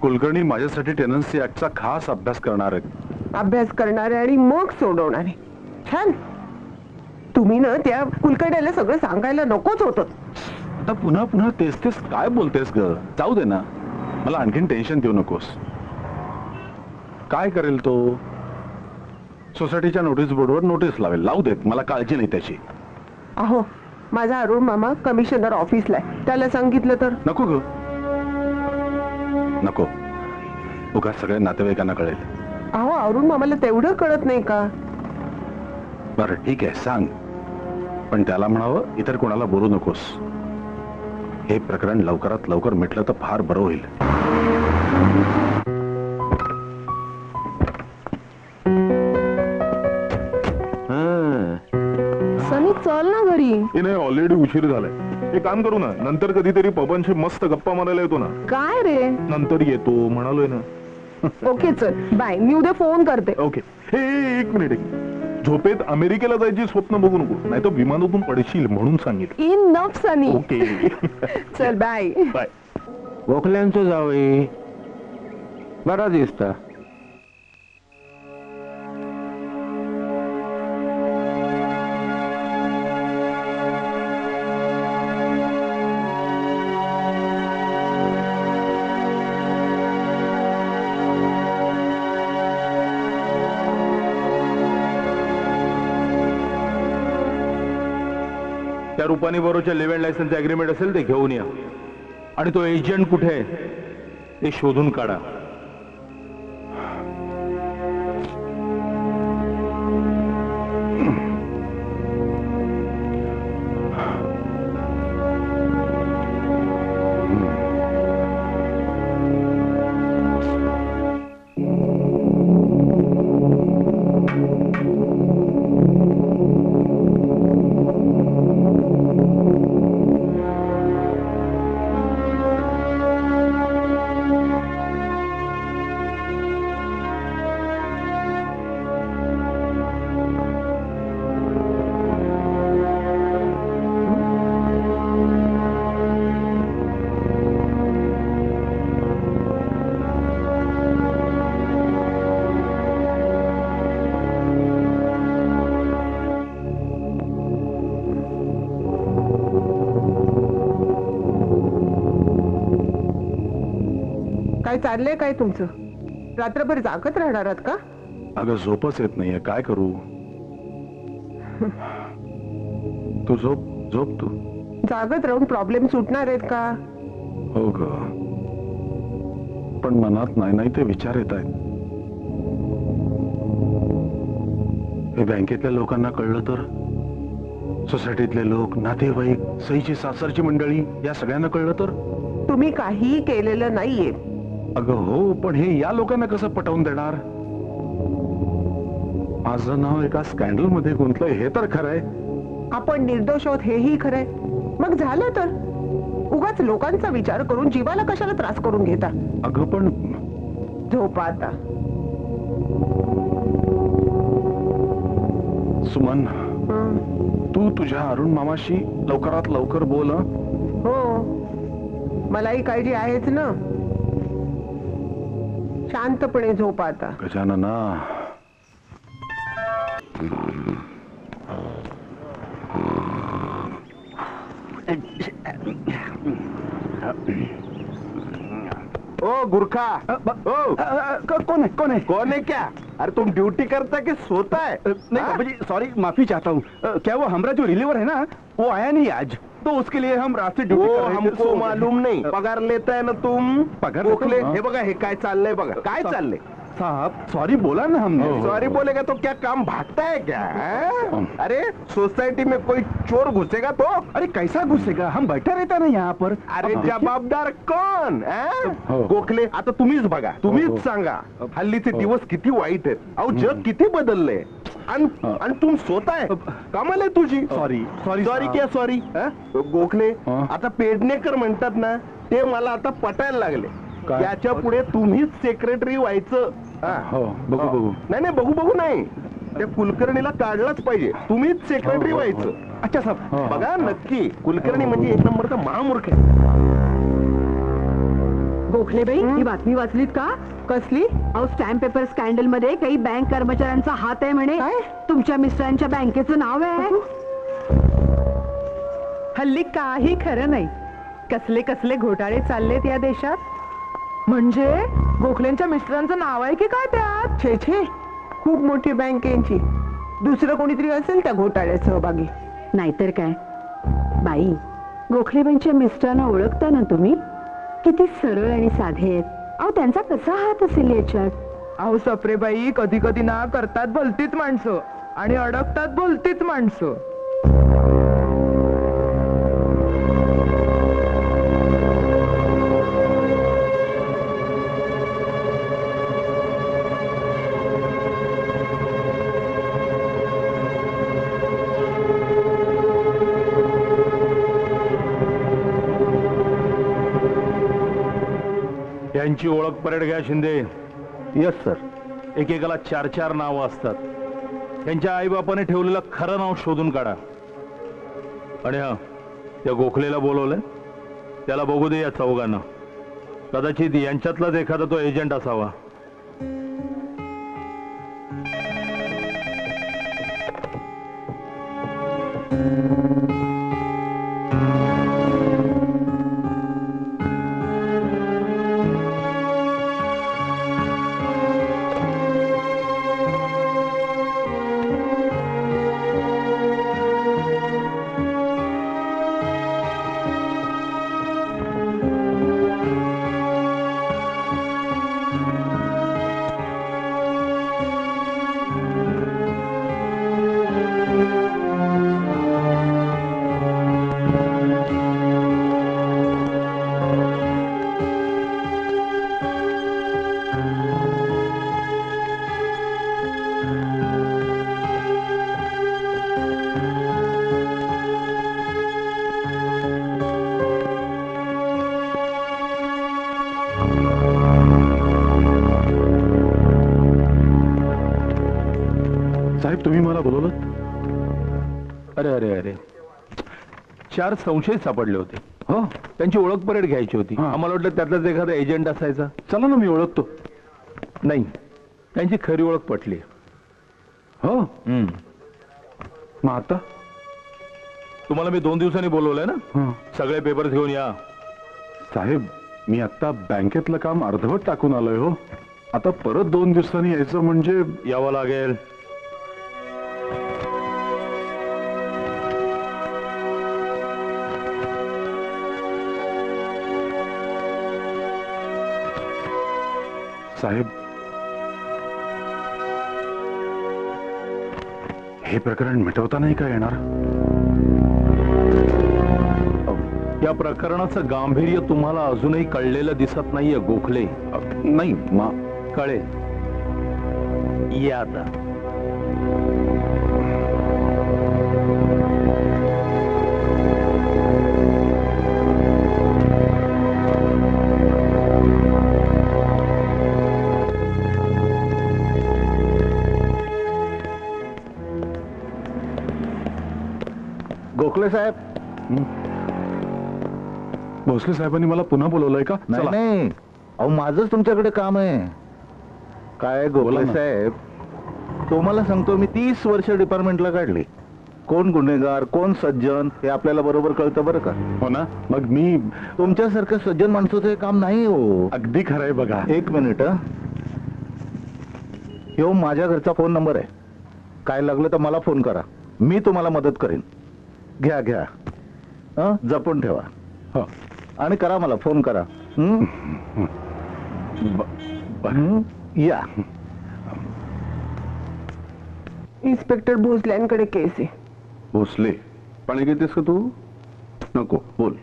कुलकर्णी माझ्यासाठी टेनन्सी ऍक्टचा खास अभ्यास करणार आहेत. अभ्यास करणारे आणि मग सोडवणारे. छान. तुम्ही ना त्या कुलकर्ण्याला सगळं सांगायला नकोच होतं. आता पुन्हा पुन्हा तेच तेच काय बोलतेस ग? जाऊ दे ना, मला आणखीन टेन्शन देऊ नकोस. काय करेल तो? सोसायटीच्या नोटीस बोर्डवर नोटीस लावेल. लावू देत, मला काळजी नाही त्याची. अहो, माझा अरुण मामा कमिशनर ऑफिसला आहे. त्याला सांगितलं तर? नको ग, नको. उगाच सगळ्या नातेवाईकांना कळेल. अहो, अरुण मामाला तेवढं कळत नाही का? बरं ठीक आहे, सांग. पण त्याला म्हणावं इतर कोणाला बोलू नकोस. हे प्रकरण लवकरात लवकर मिटलं तर फार बरं होईल. सनी चल ना घरी. नाही, ऑलरेडी उशीर झालाय. एक काम करू ना, नंतर कधीतरी पबनशी मस्त गप्पा मारायला येतो ना. काय रे? नंतर येतो म्हणालोय ना. ओके चल बाय. मी उद्या फोन करते. ओके. हे एक मिनिट. झोपेत अमेरिकेला जायची स्वप्न बघू नको, नाही तर विमानातून पडशील म्हणून सांगितलं. Enough Sunny. ओके. चल बाय. बाय. गोखल्यांचं जावई बरा दिसता. त्या रुपानी बरोबरच्या लिव्ह लायसन्स अग्रीमेंट असेल ते घेऊन या, आणि तो एजंट कुठे आहे ते शोधून काढा. काय चाललंय काय तुमचं? रात्रभर जागत राहणार आहात का? अगं झोपच येत नाहीये, काय करू? तू झोप झोप. तू जागत राहून प्रॉब्लेम सुटणार आहेत का? हो ग, पण मनात नाही नाही ते विचार येत आहेत. हे बँकेतल्या लोकांना कळलं तर, सोसायटीतले लोक, नातेवाईक, सईची सासरची मंडळी, या सगळ्यांना कळलं तर? तुम्ही काहीही केलेलं नाहीये. अगं हो, पण हे या लोकांना कसं पटवून देणार? माझं नाव एका स्कॅन्डल मध्ये गुंतलंय हे तर खरंय. आपण निर्दोष आहोत हेही खरंय. मग झालं तर उगाच लोकांचा विचार करून जीवाला कशाला त्रास करून घेता? अगं पण झोपा आता. सुमन, तू तुझ्या अरुण मामाशी लवकरात लवकर बोल. हो, मलाही काळजी आहेच ना. शांतपणे झोपा आता. गजानना, ओ गुरखा, कौन है कौन है कौन है? क्या? अरे तुम ड्यूटी करता कि सोता है? नहीं बाबा जी, सॉरी, माफी चाहता हूँ. क्या वो हमारा जो रिलीवर है ना, वो आया नहीं आज, तो उसके लिए हम रात से ड्यूटी कर रहे थे. हमको मालूम नहीं. पगार लेता है ना तुम? पगार गोखले, हे बघा हे काय चाललंय बघा. काय चाललंय साहब? सॉरी बोला ना हमने. सॉरी बोलेगा तो क्या काम भागता है क्या? अरे सोसाइटी में कोई चोर घुसेगा तो? अरे कैसा घुसेगा, हम बैठे रहता ना यहाँ पर. अरे जबाबदार कोण? गोखले, आता तुम्हीच बघा, तुम्हीच सांगा. हल्लीचे दिवस किती वाईट आहेत. अहो जग किती बदललंय. आणि तुम स्वतः कमाल आहे तुझी. सॉरी सॉरी सॉरी क्या सॉरी गोखले. हा? आता पेडणेकर म्हणतात ना ते मला आता पटायला लागले. काय? याच्या पुढे तुम्हीच सेक्रेटरी व्हायचं. हा. हो बघू बघू. नाही नाही बघू बघू नाही, त्या कुलकर्णीला काढलाच पाहिजे. तुम्हीच सेक्रेटरी व्हायचं. अच्छा हो, साहेब हो. बघा नक्की कुलकर्णी म्हणजे एक नंबरचा महामूर्ख आहे. गोखलेबाई ही बातमी वाचलीत का? कसली? अहो स्टॅम्प पेपर स्कॅन्डल मध्ये काही बँक कर्मचाऱ्यांचा हात आहे म्हणे. काय? तुमच्या मिस्टरांच्या बँकेचं नाव आहे. हल्ली काही खरं नाही. कसले कसले घोटाळे चाललेत या देशात. म्हणजे गोखलेंच्या मिस्टरांचं नाव आहे की काय त्यात? छे छे, खूप मोठी बँकेची. दुसरं कोणीतरी असेल त्या घोटाळ्यात सहभागी. नाहीतर काय बाई, गोखलेबाईंच्या मिस्टरांना ओळखता ना तुम्ही? किती सरळ आणि साधे आहेत. अहो त्यांचा कसा हात असेल याच्यात? अहो सप्रेबाई, कधी कधी ना करतात भलतीच माणसं आणि अडकतात भलतीच माणसं. यांची ओळख परेड घ्या शिंदे. Yes sir. एकेकाला 4-4 नावं असतात. त्यांच्या आईबापाने ठेवलेलं खरं नाव शोधून काढा. आणि हा, त्या गोखलेला बोलवलंय, त्याला बघू दे या चौघांना. कदाचित यांच्यातलाच एखादा तो एजंट असावा. साहेब तुम्ही मला बोलवलं? अरे अरे अरे, 4 संशय सापडले होते. हो त्यांची ओळख परेड घ्यायची होती. हा. आम्हाला वाटलं त्यातलाच एखादा एजंट असायचा. चला ना, मी ओळखतो. नाही, त्यांची खरी ओळख पटली. हो मग आता तुम्हाला मी 2 दिवसांनी बोलवलंय ना. हं. सगळे पेपर्स घेऊन या. साहेब मी आता बँकेतलं काम अर्धवट टाकून आलोय. हो आता परत 2 दिवसांनी यायचं म्हणजे यावं लागेल. साहेब हे प्रकरण मिटवता नाही का येणार? या प्रकरणाचं गांभीर्य तुम्हाला अजूनही कळलेलं दिसत नाहीये गोखले. नाही कळेल. या आता. गोखले साहेब. भोसले साहेबांनी मला पुन्हा बोलवलंय का? नाही चला. नाही, अहो माझंच तुमच्याकडे काम आहे. काय बोला गोखले ना. साहेब, तुम्हाला सांगतो मी 30 वर्ष डिपार्टमेंटला काढली. कोण गुन्हेगार कोण सज्जन हे आपल्याला बरोबर कळतं बरं का. हो ना, मग मी तुमच्यासारखं सज्जन माणसाचं हे काम नाही हो. अगदी खरंय बघा. 1 मिनिट. ह्यो माझ्या घरचा फोन नंबर आहे. काय लागलं तर मला फोन करा, मी तुम्हाला मदत करेन. घ्या घ्या. जपून ठेवा. हो. आणि करा मला फोन करा. या. इन्स्पेक्टर भोसल्यांकडे केस आहे. भोसले पाणी घेतेस का तू? नको बोल.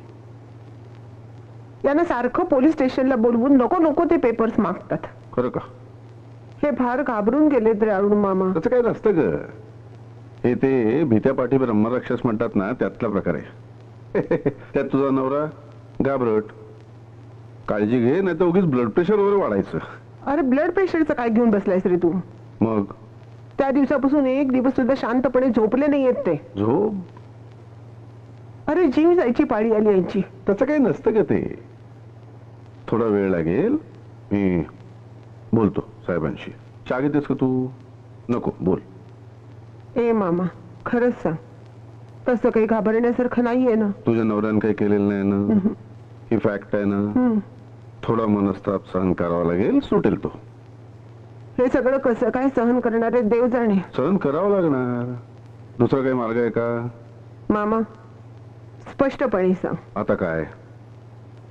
यांना सारखं पोलीस स्टेशनला बोलवून नको नको ते पेपर्स मागतात. खरं का? हे फार घाबरून गेलेत रे अरुण मामा. तसं काही नसतं ग. हे ते भीत्या पाठी ब्रह्मराक्षस म्हणतात ना, त्यातला प्रकार आहे. त्यात तुझा नवरा घाबरट. काळजी घे, नाही तर उगीच ब्लड प्रेशर वगैरे वाढायचं. अरे ब्लड प्रेशरचं काय घेऊन बसलायस रे तू? मग त्या दिवसापासून एक दिवस सुद्धा शांतपणे झोपले नाही येत ते. झोप? अरे जीव जायची पाळी आली यांची. तसं काही नसतं का ते. थोडा वेळ लागेल, मी बोलतो साहेबांशी. चहा घेतेस का तू? नको, बोल. ए मामा, खरंच सांग, तसं काही घाबरण्यासारखं नाहीये ना? तुझ्या नवऱ्यानं काही केलेलं नाही ना? ही फॅक्ट आहे ना? थोडा मनस्ताप सहन करावा लागेल, सुटेल तो. हे सगळं कसं काय सहन करणारे देव जाणे. सहन करावं लागणार, दुसरा काही मार्ग आहे का? मामा, स्पष्टपणे सांग, आता काय?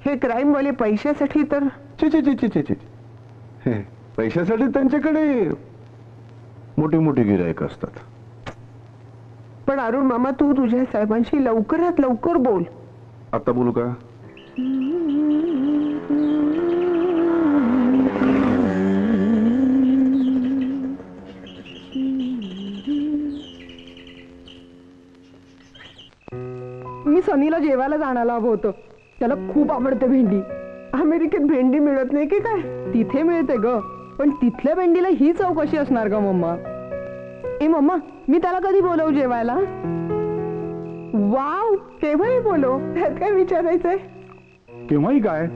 हे क्राईम वाले पैशासाठी तर चे चे चे चे चे चे. हे, पैशासाठी त्यांच्याकडे मोठी मोठी गिरायक असतात. पण अरुण मामा, तू तुझ्या साहेबांशी लवकरात लवकर बोल. आता बोलू का? मी सनीला जेवायला जाण्याला हवं होतं. त्याला खूप आवडते भेंडी. अमेरिकेत भेंडी मिळत नाही की काय? तिथे मिळते ग, पण तिथल्या भेंडीला ही चव कशी असणार ग मम्मा? ए मम्मा, मी त्याला कधी बोलवू जेवायला? वाव, तेव्हाही बोलव. त्यात काय विचारायचंय? केव्हाही काय?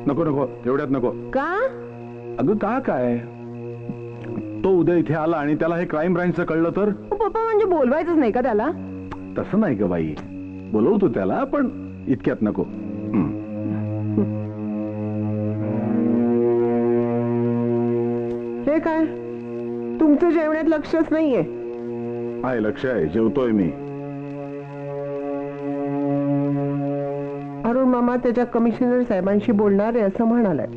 नको नको, एवढ्यात नको. का? अगं का काय? तो उद्या इथे आला आणि त्याला हे क्राईम ब्रांचचं कळलं तर? पप्पा, म्हणजे बोलवायचंच नाही का त्याला? तसं नाही ग बाई, बोलवतो त्याला, पण इतक्यात नको. हे काय, तुमचं जेवणात लक्षच नाहीये? आहे, लक्ष आहे, जेवतोय मी. अरुण मामा त्याच्या कमिशनर साहेबांशी बोलणार आहे असं म्हणालाय.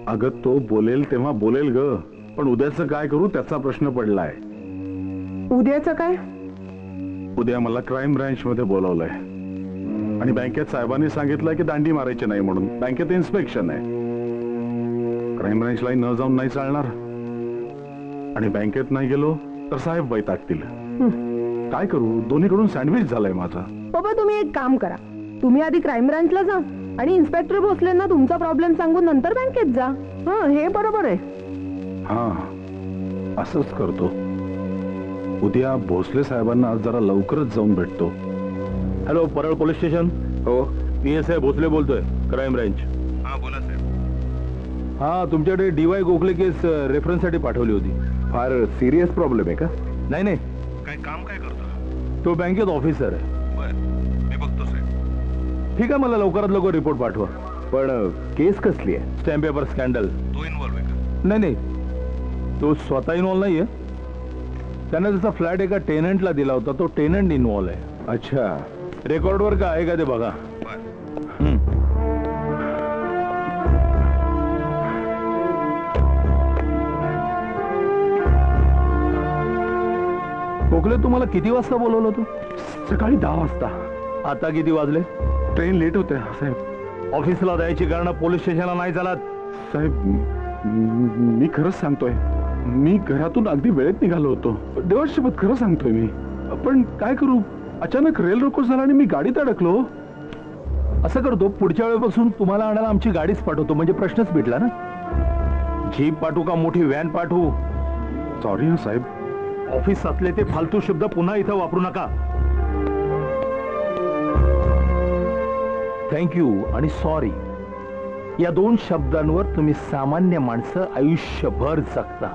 अगं तो बोलेल तेव्हा बोलेल ग, पण उद्याचं काय करू त्याचा प्रश्न पडलाय. उद्याचं काय? उद्या मला क्राईम ब्रांच मध्ये बोलवलंय आणि बँकेत साहेबांनी सांगितलंय की दांडी मारायची नाही म्हणून. बँकेत इन्स्पेक्शन आहे. क्राईम ब्रांचला न जाऊन नाही चालणार आणि बँकेत नाही गेलो तर साहेब वैतागतील. काय करू, दोन्हीकडून सँडविच झालाय माझा. बाबा, तुम्ही एक काम करा, तुम्ही आधी क्राईम ब्रांचला जा आणि इन्स्पेक्टर भोसलेंना तुमचा प्रॉब्लेम सांगून नंतर बँकेत जा. हे बरोबर आहे. हा, असंच करतो. उद्या भोसले साहेबांना आज जरा लवकरच जाऊन भेटतो. Hello, Parel police station. हो, PSI भोसले बोलतोय, क्राईम ब्रँच. हा बोला साहेब. हा, तुमच्याकडे DY गोखले केस रेफरन्स साठी पाठवली होती. फार सिरियस प्रॉब्लेम आहे का? नाही नाही, काय काम काय करतो? तो बँकेत ऑफिसर आहे. बर, मी बघतो साहेब. ठीक आहे, मला लवकरात लवकर रिपोर्ट पाठवा. पण केस कसली आहे? Stamp paper scandal. तो इन्व्हॉल्व आहे का? नाही नाही, तो स्वतः इन्व्हॉल्व नाहीये. त्याने त्याचा फ्लॅट एका टेनंटला दिला होता, तो टेनंट इन्व्हॉल्व आहे. अच्छा, रेकॉर्डवर काय आहे का ते बघा. गोखले, तुम्हाला किती वाजता बोलवलं होतं? सकाळी 10 वाजता. आता किती वाजले? ट्रेन लेट होते साहेब. ऑफिसला जायची कारण पोलीस स्टेशनला नाही चालत. साहेब, मी खरंच सांगतोय, मी घरातून अगदी वेळेत निघालो होतो. देवाशपथ खरं सांगतोय मी. पण काय करू, अचानक रेल रोको झाला आणि मी गाडीत अडकलो. असं करतो, पुढच्या वेळेपासून तुम्हाला आणायला आमची गाडीच पाठवतो, म्हणजे प्रश्नच मिटला ना. जीप पाठवू का मोठी व्हॅन पाठवू? सॉरी हा साहेब. ऑफिसातले ते फालतू शब्द पुन्हा इथं वापरू नका. थँक्यू आणि सॉरी या 2 शब्दांवर तुम्ही सामान्य माणसं आयुष्यभर जगता.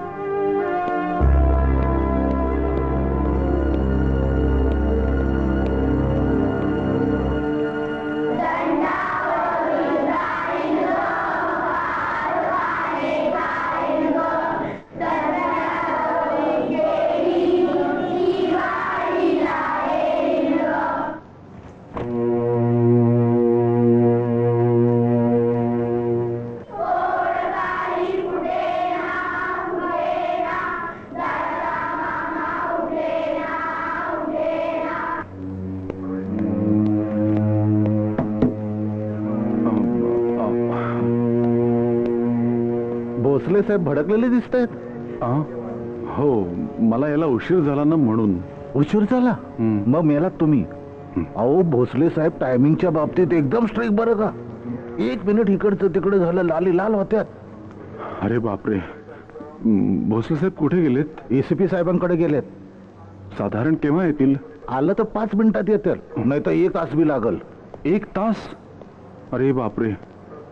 साहेब भडकलेले दिसत आहेत. हो, मला याला उशीर झाला ना म्हणून. उशीर झाला? मग मेलात तुम्ही. अहो भोसले साहेब टायमिंगच्या बाबतीत एकदम स्ट्रिक्ट बरं का. 1 मिनिट इकडचं तिकडे झालं लाली लाल होत्यात. अरे बापरे, भोसले साहेब कुठे गेलेत? एसीपी साहेबांकडे गेलेत. साधारण केव्हा येतील? आलं तर 5 मिनिटात येतील, नाही तर 1 तास बी लागल. 1 तास? अरे बापरे,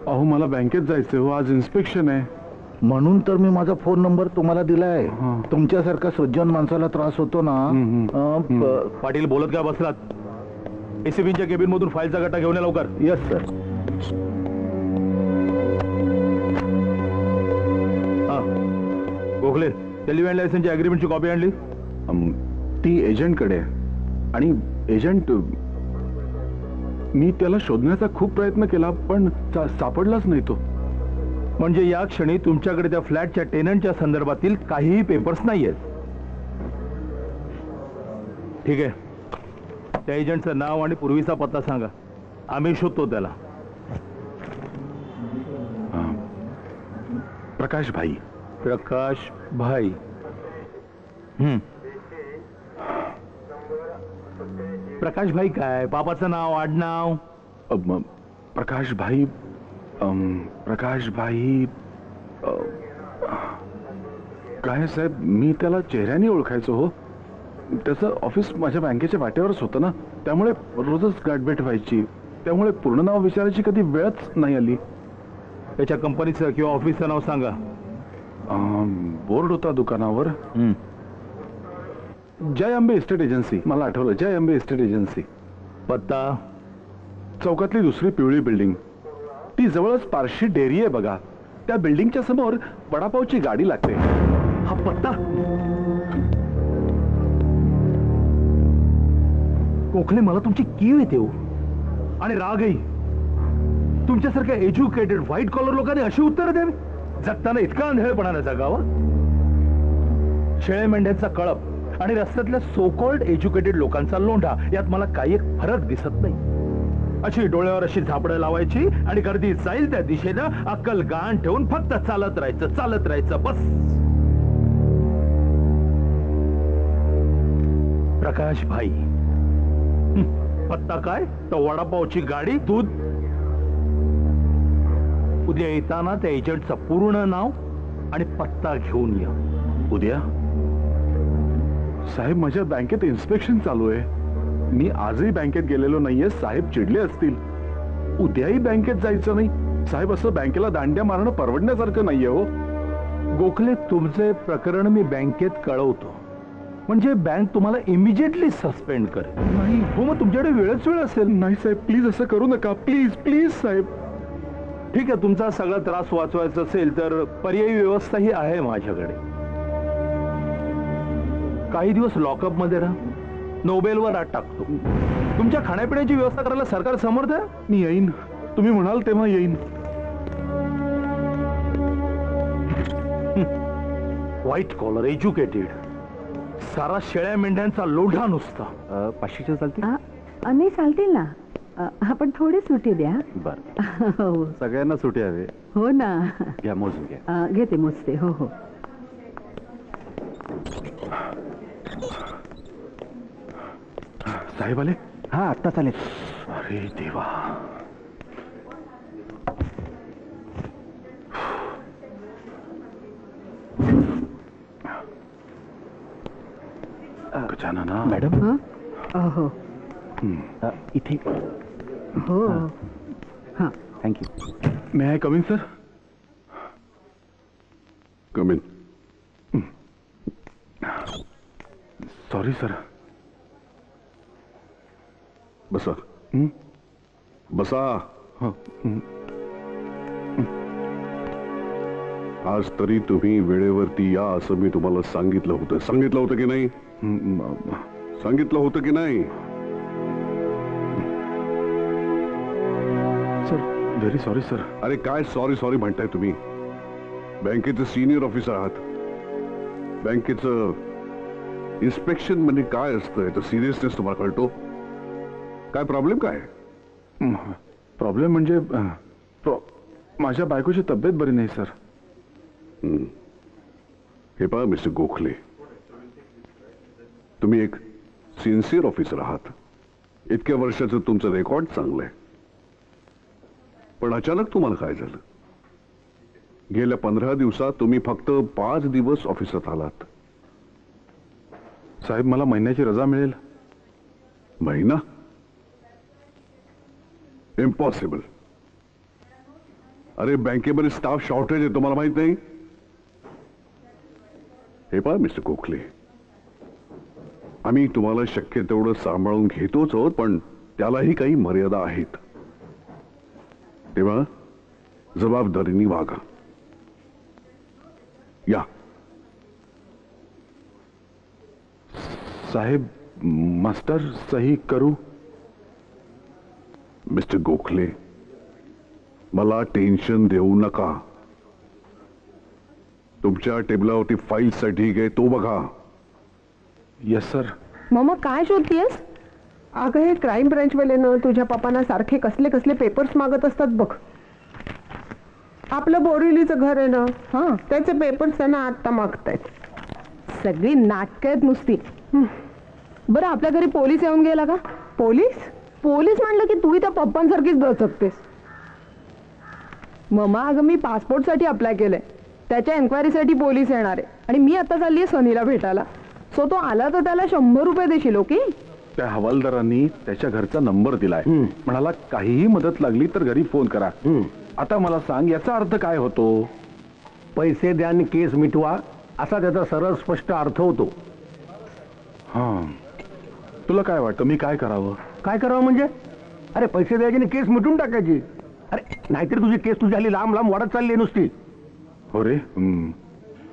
अहो मला बँकेत जायचंय हो, आज इन्स्पेक्शन आहे. म्हणून तर मी माझा फोन नंबर तुम्हाला दिलाय. हा. तुमच्यासारखा सज्जन माणसाला त्रास होतो ना. पाटील बोलत काय बसलात? एसीबीच्या केबिन मधून फाईलचा गट्टा घेऊन या लवकर. Yes sir. गोखले, टेलिव्हॅन लायसनची अग्रीमेंटची कॉपी आणली? ती एजंटकडे आहे. आणि एजंट, मी त्याला शोधण्याचा खूप प्रयत्न केला पण सापडलाच नाही तो. म्हणजे या क्षणी तुमच्याकडे त्या फ्लॅटच्या टेनंटच्या संदर्भातील काहीही पेपर्स नाहीयेत. ठीक आहे, त्या एजंटचं नाव आणि पूर्वीचा पत्ता सांगा, आम्ही शोधतो त्याला. प्रकाश भाई. प्रकाश भाई. प्रकाश भाई काय? बाबाचं नाव, आडनाव? प्रकाश भाई, प्रकाश भाई काय साहेब, मी त्याला चेहऱ्याने ओळखायचो हो. त्याचं ऑफिस माझ्या बँकेच्या वाटेवरच होतं ना, त्यामुळे रोजच गाठभेट व्हायची. त्यामुळे पूर्ण नाव विचारायची कधी वेळच नाही आली. त्याच्या कंपनीचं किंवा ऑफिसचं नाव सांगा. बोर्ड होता दुकानावर, जय अंबे इस्टेट एजन्सी. मला आठवलं, जय अंबे इस्टेट एजन्सी. पत्ता? चौकातली दुसरी पिवळी बिल्डिंग, ती जवळच पारशी डेअरी आहे बघा. त्या बिल्डिंगच्या समोर वडापावची गाडी लागते. हा पत्ता? गोखले, मला तुमची कीव येते हो, आणि रागही. तुमच्यासारख्या एज्युकेटेड व्हाईट कॉलर लोकांनी अशी उत्तरं द्यावी? जगताना इतका अंधळेपणा जगावा? शेळे मेंढ्यांचा कळप आणि रस्त्यातल्या सोकॉल्ड एज्युकेटेड लोकांचा लोंढा, यात मला काही एक फरक दिसत नाही. अशी डोळ्यावर अशी झापडं लावायची आणि गर्दी जाईल त्या दिशेनं अक्कल गाण ठेवून फक्त चालत राहायचं बस. प्रकाश भाई. पत्ता काय? तो वडापावची गाडी, दूध. उद्या येताना त्या एजंटचं पूर्ण नाव आणि पत्ता घेऊन या. उद्या? साहेब, माझ्या बँकेत इन्स्पेक्शन चालू आहे. मी आजही बँकेत गेलेलो नाहीये. साहेब चिडले असतील. उद्याही बँकेत जायचं नाही. साहेब, असं बँकेला दांड्या मारणं परवडण्यासारखं नाहीये हो. गोखले, तुमचे प्रकरण मी बँकेत कळवतो, म्हणजे बँक तुम्हाला इमिजिएटली सस्पेंड करेल. नाही हो, मग तुमच्याकडे वेळच वेळ असेल. नाही साहेब, प्लीज असं करू नका. प्लीज प्लीज साहेब. ठीक आहे, तुमचा सगळा त्रास वाचवायचा असेल तर पर्यायी व्यवस्था ही आहे माझ्याकडे. काही दिवस लॉकअप मध्ये राहा, नोबेलवर रात टाकतो. तुमच्या खाण्यापिण्याची व्यवस्था करायला सरकार समर्थ आहे. मी येईन, तुम्ही म्हणाल तेव्हा येईन. व्हाईट कॉलर, एज्युकेटेड, सारा शेळ्या मेंढ्यांचा लोढा नुसता. 500 चालतील? नाही चालतील ना, आपण थोडी सुटी द्या. बर, हो सगळ्यांना सुटे हवे. हो ना. घ्या, मोजून घ्या. घेते मोजते. हो हो. साहेब आले? हा, आत्ता चालेल. अरे देवा. गजानना मॅडम, हो इथे. हो. हा, thank you. May I come in sir? Come in. Sorry sir. बसा. बसा. आज तरी तुम्ही वेळेवरती या असं मी तुम्हाला सांगितलं होतं की नाही? सांगितलं होतं की नाही? Sir, very sorry sir. अरे काय सॉरी सॉरी म्हणताय तुम्ही? बँकेचे सिनियर ऑफिसर आहात. बँकेचं इन्स्पेक्शन म्हणजे काय असतं याचा सिरियसनेस तुम्हाला कळतो? काय प्रॉब्लेम काय? प्रॉब्लेम म्हणजे माझ्या बायकोची तब्येत बरी नाही सर. हे पहा मिस्टर गोखले, तुम्ही एक सिन्सिअर ऑफिसर आहात. इतक्या वर्षाचं तुमचं रेकॉर्ड चांगलं आहे. पण अचानक तुम्हाला काय झालं? गेल्या 15 दिवसात तुम्ही फक्त 5 दिवस ऑफिसात आलात. साहेब, मला महिन्याची रजा मिळेल? महिना? इम्पॉसिबल. अरे बँकेमध्ये स्टाफ शॉर्टेज आहे, तुम्हाला माहित नाही? हे पहा मिस्टर गोखले, आम्ही तुम्हाला शक्य तेवढं सांभाळून घेतोच आहोत, पण त्यालाही काही मर्यादा आहेत. तेव्हा जबाबदारीने वागा. या. साहेब, मास्टर सही करू? मिस्टर गोखले, मला टेन्शन देऊ नका. तुमच्या टेबलावरती फाईलसाठी आहे, तो बघा. Yes sir. मग काय शोधतीयस? अगं हे क्राईम ब्रँच वाले ना तुझ्या पप्पांना सारखे कसले कसले पेपर्स मागत असतात बघ. आपलं बोरिवलीचं घर आहे ना, हा त्याचे पेपर्स त्यांना आत्ता मागतायत. सगळी नाटकं आहेत नुसती. बरं, आपल्या घरी पोलीस येऊन गेला का? पोलीस? पोलीस म्हणलं की तू त्या पप्पांसारखीच दचकतेस. ममा, अगं मी पासपोर्टसाठी अप्लाय केलंय. त्याच्या एन्क्वायरीसाठी पोलीस येणार आहे आणि मी आता चालली आहे सनीला भेटायला. सो तो आला तर त्याला 100 रुपये देशील. ओके? त्या हवालदारांनी त्याच्या घरचा नंबर दिलाय. म्हणाला काहीही मदत लागली तर घरी फोन करा. आता मला सांग, याचा अर्थ काय होतो? पैसे द्या आणि केस मिटवा असा त्याचा सरळ स्पष्ट अर्थ होतो. हा, तुला काय वाटतं मी काय करावं? काय करावं म्हणजे? अरे पैसे द्यायचे आणि केस मिटून टाकायची. अरे नाहीतरी तुझी केस तुझी हल्ली लांब लांब वाढत चालली आहे नुसती. हो रे.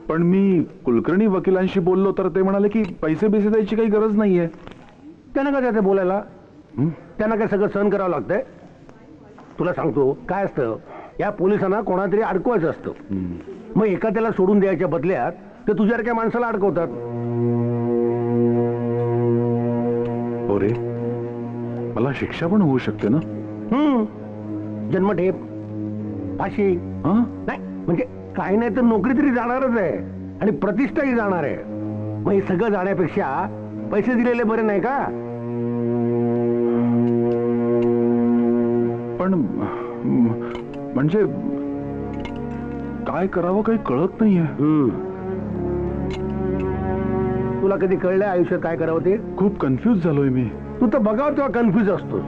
पण मी कुलकर्णी वकिलांशी बोललो तर ते म्हणाले की पैसे बिसे द्यायची काही गरज नाहीये. त्यांना काय त्याचं बोलायला? त्यांना काय सगळं सहन करावं लागतंय? तुला सांगतो काय असतं, या पोलिसांना कोणातरी अडकवायचं असतं. मग एखाद्याला सोडून द्यायच्या बदल्यात ते तुझ्यासारख्या माणसाला अडकवतात. हो रे, मला शिक्षा पण होऊ शकते ना? जन्मठेप, फाशी. नाही म्हणजे काही नाही तर नोकरी तरी जाणारच आहे आणि प्रतिष्ठाही जाणार आहे. मग हे सगळं जाण्यापेक्षा पैसे दिलेले बरे नाही का? पण म्हणजे काय करावं काही कळत नाहीये. तुला कधी कळलंय आयुष्यात काय करावं ते? खूप कन्फ्यूज झालोय मी. तू तर बघावं तेव्हा कन्फ्यूज असतोस.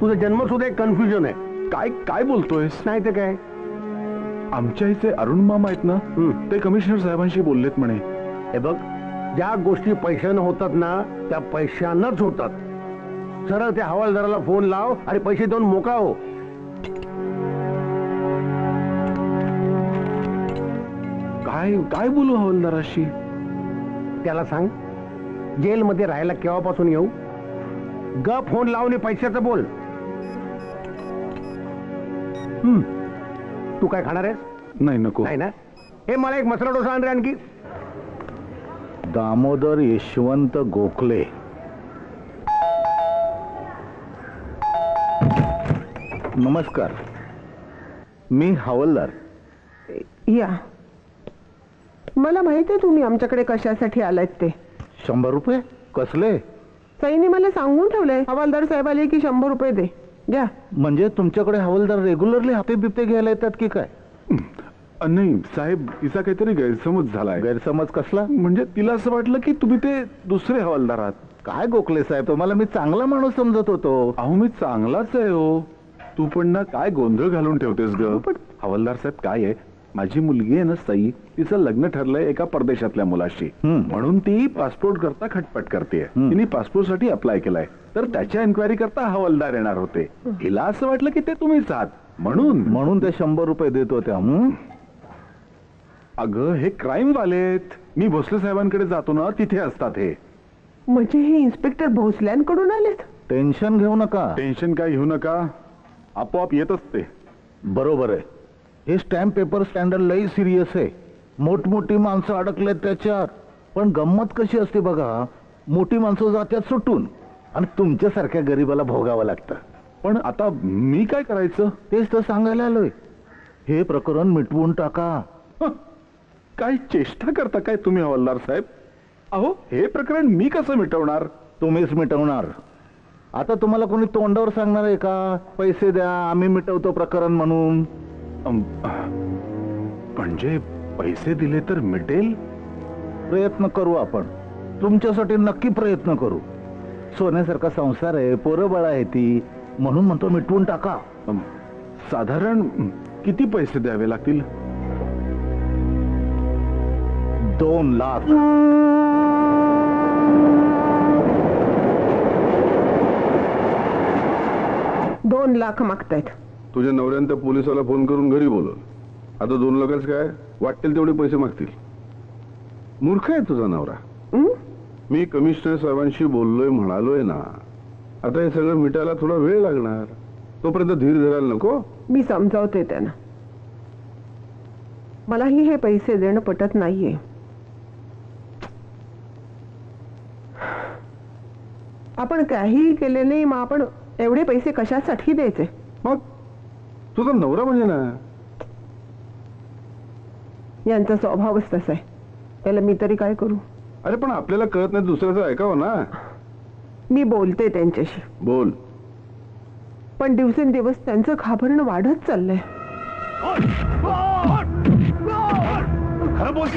तुझा जन्म सुद्धा एक कन्फ्युजन आहे. काय काय बोलतोयस? नाही तर काय. आमच्या इथे अरुण मामा आहेत ना, ते कमिशनर साहेबांशी बोललेत म्हणे. हे बघ, ज्या गोष्टी पैशानं होतात ना त्या पैशानंच होतात. सरळ त्या हवालदाराला फोन लाव आणि पैसे देऊन मोकळा हो. काय काय बोलू हवालदाराशी? त्याला सांग जेलमध्ये राहायला केव्हापासून येऊ, ग फोन लावून पैशाचं बोल. तू काय खाणार आहेस? नाही, नको. नाही ना? हे मला एक मसाला डोसा आण रे आणखी. दामोदर यशवंत गोखले. नमस्कार, मी हवालदार. या. मला माहिती आहे तुम्ही आमच्याकडे कशासाठी आलात ते. 100 रुपये कसले? सईने मला सांगून ठेवलंय, हवालदार साहेब आले की 100 रुपये दे. घ्या. म्हणजे तुमच्याकडे हवालदार रेग्युलरली हाते बिप्ते घ्यायला येतात की काय? नाही साहेब, तिचा काहीतरी गैरसमज झालाय. गैरसमज कसला? म्हणजे तिला असं वाटलं की तुम्ही ते दुसरे हवालदार आहात. काय गोखले साहेब, तुम्हाला मी चांगला माणूस समजत होतो. अहो मी चांगलाच आहे हो. तू पण ना काय गोंधळ घालून ठेवतेस ग. हवालदार साहेब काय आहे, माझी मुलगी आहे ना सई, तिचं लग्न ठरलंय एका परदेशातल्या मुलाशी. म्हणून ती पासपोर्ट करता खटपट करते. तिने पासपोर्ट साठी अप्लाय केलाय, तर त्याच्या एन्क्वायरी करता हवालदार येणार होते. हिला असं वाटलं की ते तुम्हीच आहात, म्हणून ते 100 रुपये देत होत्या. अगं हे क्राईम वालेत. मी भोसले साहेबांकडे जातो ना, तिथे असतात हे. म्हणजे हे इन्स्पेक्टर भोसल्यांकडून आलेत? टेन्शन घेऊ नका. टेन्शन काय घेऊ नका, आपोआप येत असते. बरोबर आहे. हे स्टॅम्प पेपर स्कॅन्डल लई सिरियस आहे. मोठमोठी माणसं अडकलेत त्याच्यात. पण गंमत कशी असते बघा, मोठी माणसं जात्यात सुटून आणि तुमच्यासारख्या गरीबाला भोगावं लागतं. पण आता मी काय करायचं? तेच तर सांगायला आलोय. हे प्रकरण मिटवून टाका. काय चेष्टा करता काय तुम्ही हवालदार साहेब? अहो हे प्रकरण मी कसं मिटवणार? तुम्हीच मिटवणार. आता तुम्हाला कोणी तोंडावर सांगणार आहे का पैसे द्या आम्ही मिटवतो प्रकरण म्हणून? म्हणजे पैसे दिले तर मिटेल? प्रयत्न करू आपण, तुमच्यासाठी नक्की प्रयत्न करू. सोन्यासारखा संसार आहे, पोरं बाळ आहे ती, म्हणून म्हणतो मिटवून टाका. साधारण किती पैसे द्यावे लागतील? 2 लाख. 2 लाख मागतायत. तुझ्या नवऱ्यानं त्या पोलिसाला फोन करून घरी बोलव. आता 2 लाखच काय, वाटेल तेवढे पैसे मागतील. मूर्ख आहे तुझा नवरा. मी कमिशनर साहेबांशी बोललोय म्हणालोय ना. आता हे सगळं मिटायला थोडा वेळ लागणार, तोपर्यंत धीर धरायला नको. मी समजावते त्यांना. मलाही हे पैसे देणं पटत नाहीये. आपण काहीही केले नाही, मग आपण एवढे पैसे कशासाठी द्यायचे? मग तुझा नवरा म्हणजे ना, यांचा स्वभावच तसा आहे. त्याला मी तरी काय करू? अरे पण आपल्याला कळत नाही, दुसऱ्याचं ऐकावं ना. मी बोलते त्यांच्याशी, बोल. पण दिवसेंदिवस त्यांचं घाबरणं वाढत चाललंय. खरं बोल.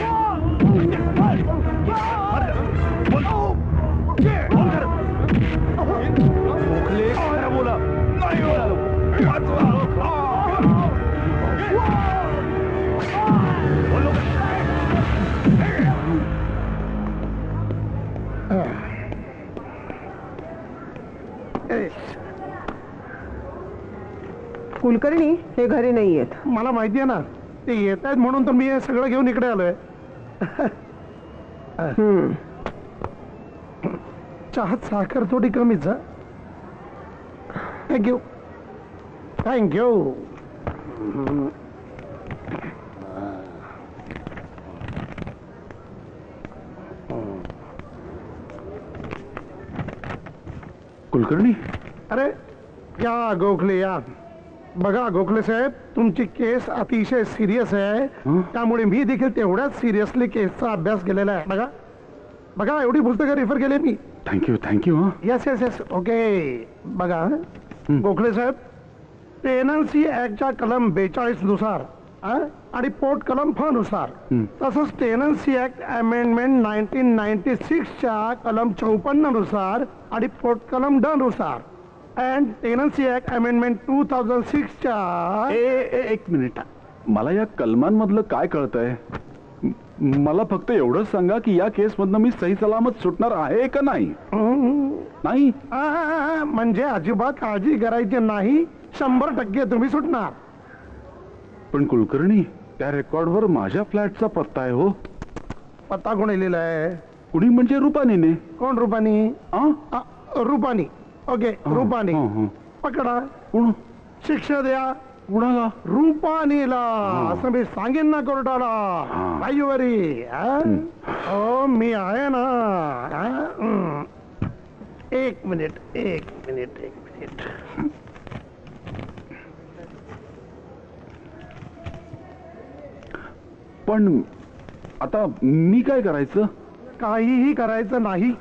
गोखले, खरं बोला. नाही बोलालो. कुलकर्णी हे घरी नाही आहेत. मला माहिती आहे ना, ते येत आहेत म्हणून तर मी हे सगळं घेऊन इकडे आलोय. चहात साखर थोडी कमीच. Thank you thank you. कुलकर्णी, अरे या गोखले या. बघा गोखले साहेब, तुमची केस अतिशय सिरियस आहे, त्यामुळे मी देखील तेवढ्याच सिरियसली केसचा अभ्यास केलेला आहे. बघा बघा, एवढी पुस्तकं रेफर केली मी. Thank you thank you. Yes yes yes, okay. बघा गोखले साहेब, टेनन्सी ऍक्टच्या कलम 42 नुसार आणि पोर्ट कलम फ नुसार, तसंच टेनन्सी ऍक्ट अमेंडमेंट 1996च्या कलम 54 नुसार आणि पोर्ट कलम ड नुसार अँड टेनन्सी ऍक्ट अमेंडमेंट 2006च्या. एक मिनिट, मला या कलमांमधलं काय कळतंय? मला फक्त एवढंच सांगा की या केस मधनं मी सही सलामत सुटणार आहे का नाही? नाही म्हणजे अजिबात काळजी करायची नाही, 100% तुम्ही सुटणार. पण कुलकर्णी, त्या रेकॉर्डवर माझ्या फ्लॅटचा पत्ता आहे हो. पत्ता कोणी लिहिला आहे? कुणी म्हणजे रुपानीने. कोण रुपानी? रुपानी. ओके रुपानी. पकडा. कोण? शिक्षा द्या. कुणाला? रुपानीला. असं मी सांगेन ना कोर्टाला. नाही वरी. हो मी आहे ना. एक मिनिट. पण आता मी काय करायचं? काहीही करायचं नाही.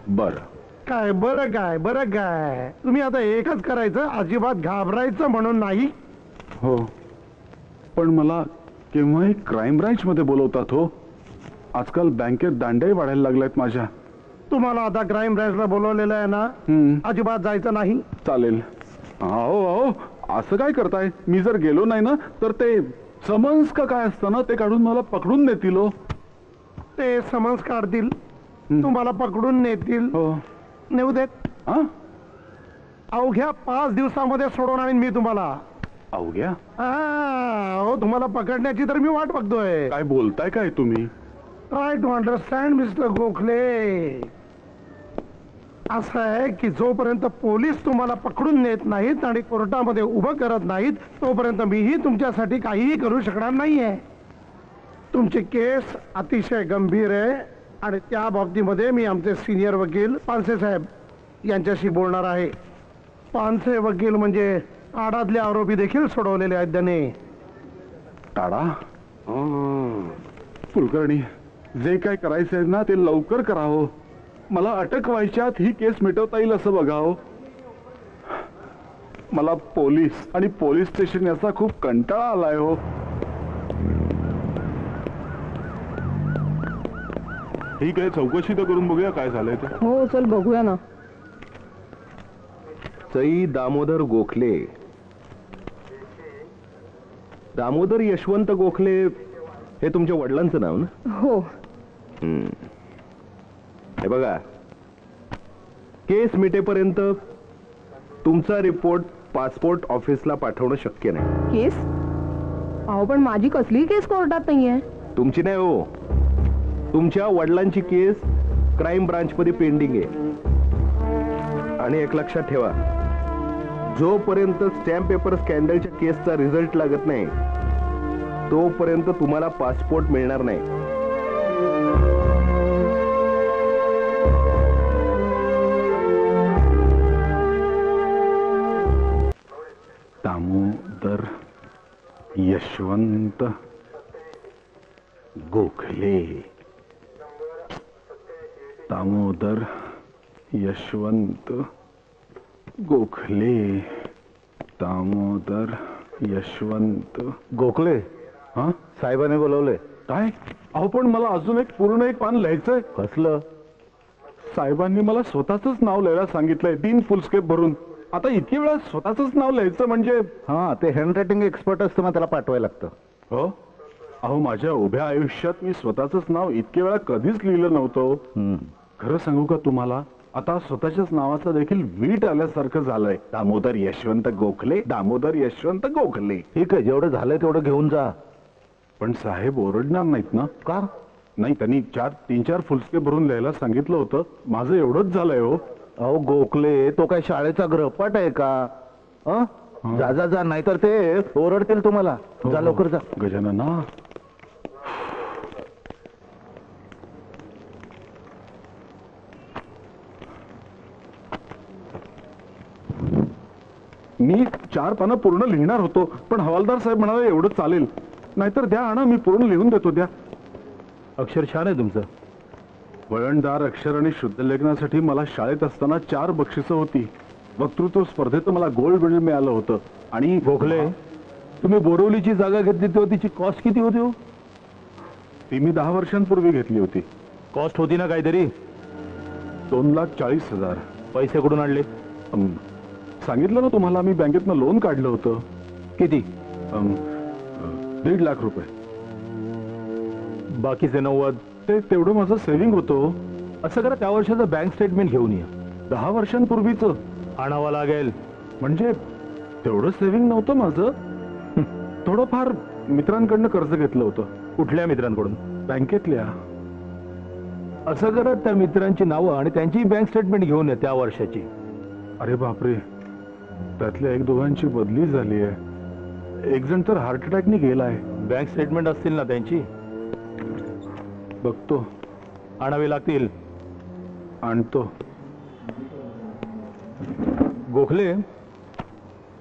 बरं काय बरं काय तुम्ही आता एकच करायचं, अजिबात घाबरायचं म्हणून नाही. हो, पण मला केव्हाही क्राईम ब्रांच मध्ये बोलवतात हो. आजकाल बँकेत दांड्याही वाढायला लागल्यात माझ्या. तुम्हाला आता क्राईम ब्रांचला बोलवलेलं आहे ना, अजिबात जायचं नाही. चालेल. अहो असं काय करताय? मी जर गेलो नाही ना तर ते समन्स का काय असतं ना, ते काढून मला पकडून नेतील हो. ते समन्स काढतील, तुम्हाला पकडून नेतील. हो. नेऊ देत. अवघ्या 5 दिवसामध्ये सोडवून आणीन मी तुम्हाला. अवघ्या? हो, तुम्हाला पकडण्याची तर मी वाट बघतोय. काय बोलताय काय तुम्ही? Try to understand mister Gokhale. असं आहे की जोपर्यंत पोलीस तुम्हाला पकडून नेत नाहीत आणि कोर्टामध्ये उभं करत नाहीत, तोपर्यंत मीही तुमच्यासाठी काहीही करू शकणार नाहीये. तुमची केस अतिशय गंभीर आहे आणि त्या बाबतीमध्ये मी आमचे सिनियर वकील पानसे साहेब यांच्याशी बोलणार आहे. पानसे वकील म्हणजे आडातले आरोपी देखील सोडवलेले आहेत त्याने. टाळा? कुलकर्णी, जे काय करायचंय ना ते लवकर करावं. मला अटक व्हायच्यात ही केस मिटवता येईल असं बघावं. मला पोलीस आणि पोलीस स्टेशन याचा खूप कंटाळा आलाय हो. ठीक आहे, चौकशी तर करून बघूया काय झालंय ते. हो चल बघूया ना. सई दामोदर गोखले. दामोदर यशवंत गोखले हे तुमच्या वडिलांचं नाव ना? हो. हे बघा, केस मिटेपर्यंत तुमचा रिपोर्ट पासपोर्ट ऑफिसला पाठवणं शक्य नाही. केस? अहो पण माझी कसलीही केस कोर्टात नाहीये. तुमची नाही हो, तुमच्या वडिलांची केस क्राईम ब्रांच मध्ये पेंडिंग आहे. आणि एक लक्षात ठेवा, जोपर्यंत स्टॅम्प पेपर स्कॅन्डलच्या केसचा रिझल्ट लागत नाही तोपर्यंत तुम्हाला पासपोर्ट मिळणार नाही. दामोदर यशवंत गोखले. दामोदर यशवंत गोखले. दामोदर यशवंत गोखले. हा साहेबांनी बोलवले. काय? अहो पण मला अजून एक पूर्ण एक पान लिहायचंय. कसलं? साहेबांनी मला स्वतःच नाव लिहायला सांगितलंय 3 फुलस्केप भरून. आता इतकी वेळा स्वतःच नाव लिहायचं म्हणजे? हा, ते हँड रायटिंग एक्सपर्ट असतं मग त्याला पाठवायला लागतं. हो. अहो माझ्या उभ्या आयुष्यात मी स्वतःच नाव इतके वेळा कधीच लिहिलं नव्हतं. खरं सांगू का तुम्हाला, आता स्वतःच्याच नावाचा देखील वीट आल्यासारखं झालंय. दामोदर यशवंत गोखले, दामोदर यशवंत गोखले. ठीक आहे, जेवढं झालंय तेवढं घेऊन जा. पण साहेब ओरडणार नाहीत ना? का नाही, त्यांनी 3-4 फुलस्केप भरून लिहायला सांगितलं होतं. माझं एवढंच झालंय हो. अहो गोखले, तो काय शाळेचा गृहपाठ आहे का? जा जा जा, नाहीतर ते ओरडतील तुम्हाला. जा लवकर जा. गजानना, मी 4 पानं पूर्ण लिहिणार होतो, पण हवालदार साहेब म्हणाले एवढं चालेल. नाहीतर द्या, आणा, मी पूर्ण लिहून देतो. द्या. अक्षर छान आहे तुमचं. वळणदार अक्षर आणि शुद्ध लेखनासाठी मला शाळेत असताना 4 बक्षिसं होती. वक्तृत्व स्पर्धेत मला गोल्ड मेडल मिळालं होतं. आणि गोखले, तुम्ही बोरिवलीची जागा घेतली तेव्हा तिची कॉस्ट किती होती हो? ती मी 10 वर्षांपूर्वी घेतली होती. कॉस्ट होती ना काहीतरी? 2,40,000. पैसे कुठून आणले? सांगितलं ना तुम्हाला, मी बँकेतनं लोन काढलं होतं. किती? 1.5 लाख रुपये. बाकीचे 90? तेवढं माझं सेव्हिंग होतं. असं करा, त्या वर्षाचं बँक स्टेटमेंट घेऊन या. 10 वर्षांपूर्वीचं आणावं लागेल. म्हणजे तेवढं सेव्हिंग नव्हतं माझं. थोडंफार मित्रांकडनं कर्ज घेतलं होतं. कुठल्या मित्रांकडून? बँकेतल्या. असं करा, त्या मित्रांची नावं आणि त्यांची बँक स्टेटमेंट घेऊन या त्या वर्षाची. अरे बापरे, त्यातल्या 1-2 बदली झाली आहे. एक जण तर हार्ट अटॅकने गेलाय. बँक स्टेटमेंट असतील ना त्यांची? बघतो. आणावी लागतील. आणतो. गोखले,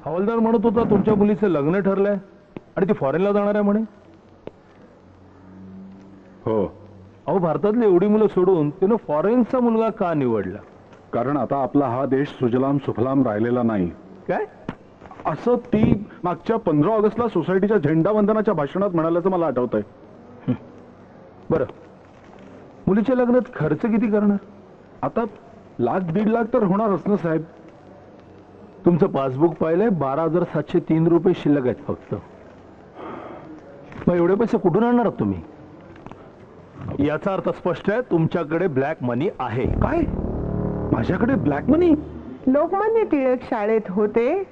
हवालदार म्हणत होता तुमच्या मुलीचं लग्न ठरलंय आणि ती फॉरेनला जाणार आहे म्हणे. हो. अहो, भारतातली एवढी मुलं सोडून तिनं फॉरेनचा मुलगा का निवडला? कारण आता आपला हा देश सुजलाम सुफलाम राहिलेला नाही. काय असं ती मागच्या 15 ऑगस्टला सोसायटीच्या झेंडावंदनाच्या भाषणात म्हणाल्याचं मला आठवतंय. बरं, मुलीच्या लग्नात खर्च किती करणार? आता 1,00,000-1.5 लाख तर होणारच ना साहेब. तुमचं पासबुक पाहिलंय, 12,703 रुपये शिल्लक आहेत फक्त. मग एवढे पैसे कुठून आणणार तुम्ही? याचा अर्थ स्पष्ट आहे, तुमच्याकडे ब्लॅक मनी आहे. काय? माझ्याकडे ब्लॅक मनी? लोकमान्य टिळक शाळेत होते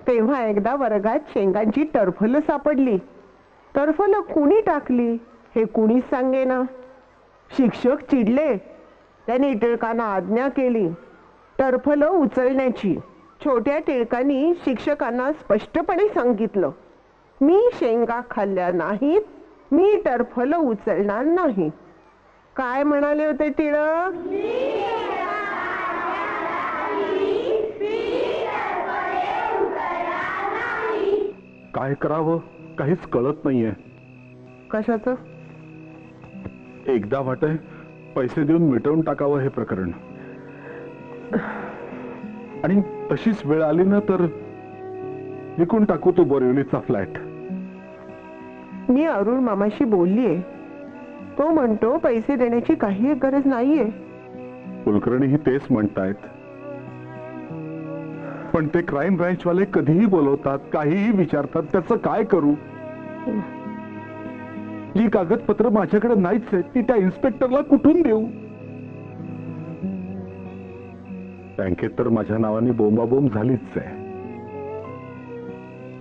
तेव्हा एकदा वर्गात शेंगांची टरफलं सापडली. टरफलं कुणी टाकली हे कुणीच सांगेना. शिक्षक चिडले. त्यांनी टिळकांना आज्ञा केली टरफलं उचलण्याची. छोट्या टिळकांनी शिक्षकांना स्पष्टपणे सांगितलं, मी शेंगा खाल्ल्या नाहीत, मी टरफलं उचलणार नाही. काय म्हणाले होते टिळक? काय करावं काहीच कळत नाहीये. कशाचं? एकदा वाटय पैसे देऊन मिटवून टाकावं हे प्रकरण. आणि तशीच वेळ आली ना तर विकून टाकू तो बोरिवलीचा फ्लॅट. मी अरुण मामाशी बोललीये. तो म्हणतो पैसे देण्याची काही गरज नाहीये. कुलकर्णीही तेच म्हणतायत. पण ते क्राईम ब्रँचवाले कधीही बोलवतात, काहीही विचारतात. त्याचं काय करू? जी कागदपत्र माझ्याकडे नाहीच आहेत ती त्या इन्स्पेक्टरला कुठून देऊ? बँकेत तर माझ्या नावाने बोंबाबोंब झालीच आहे.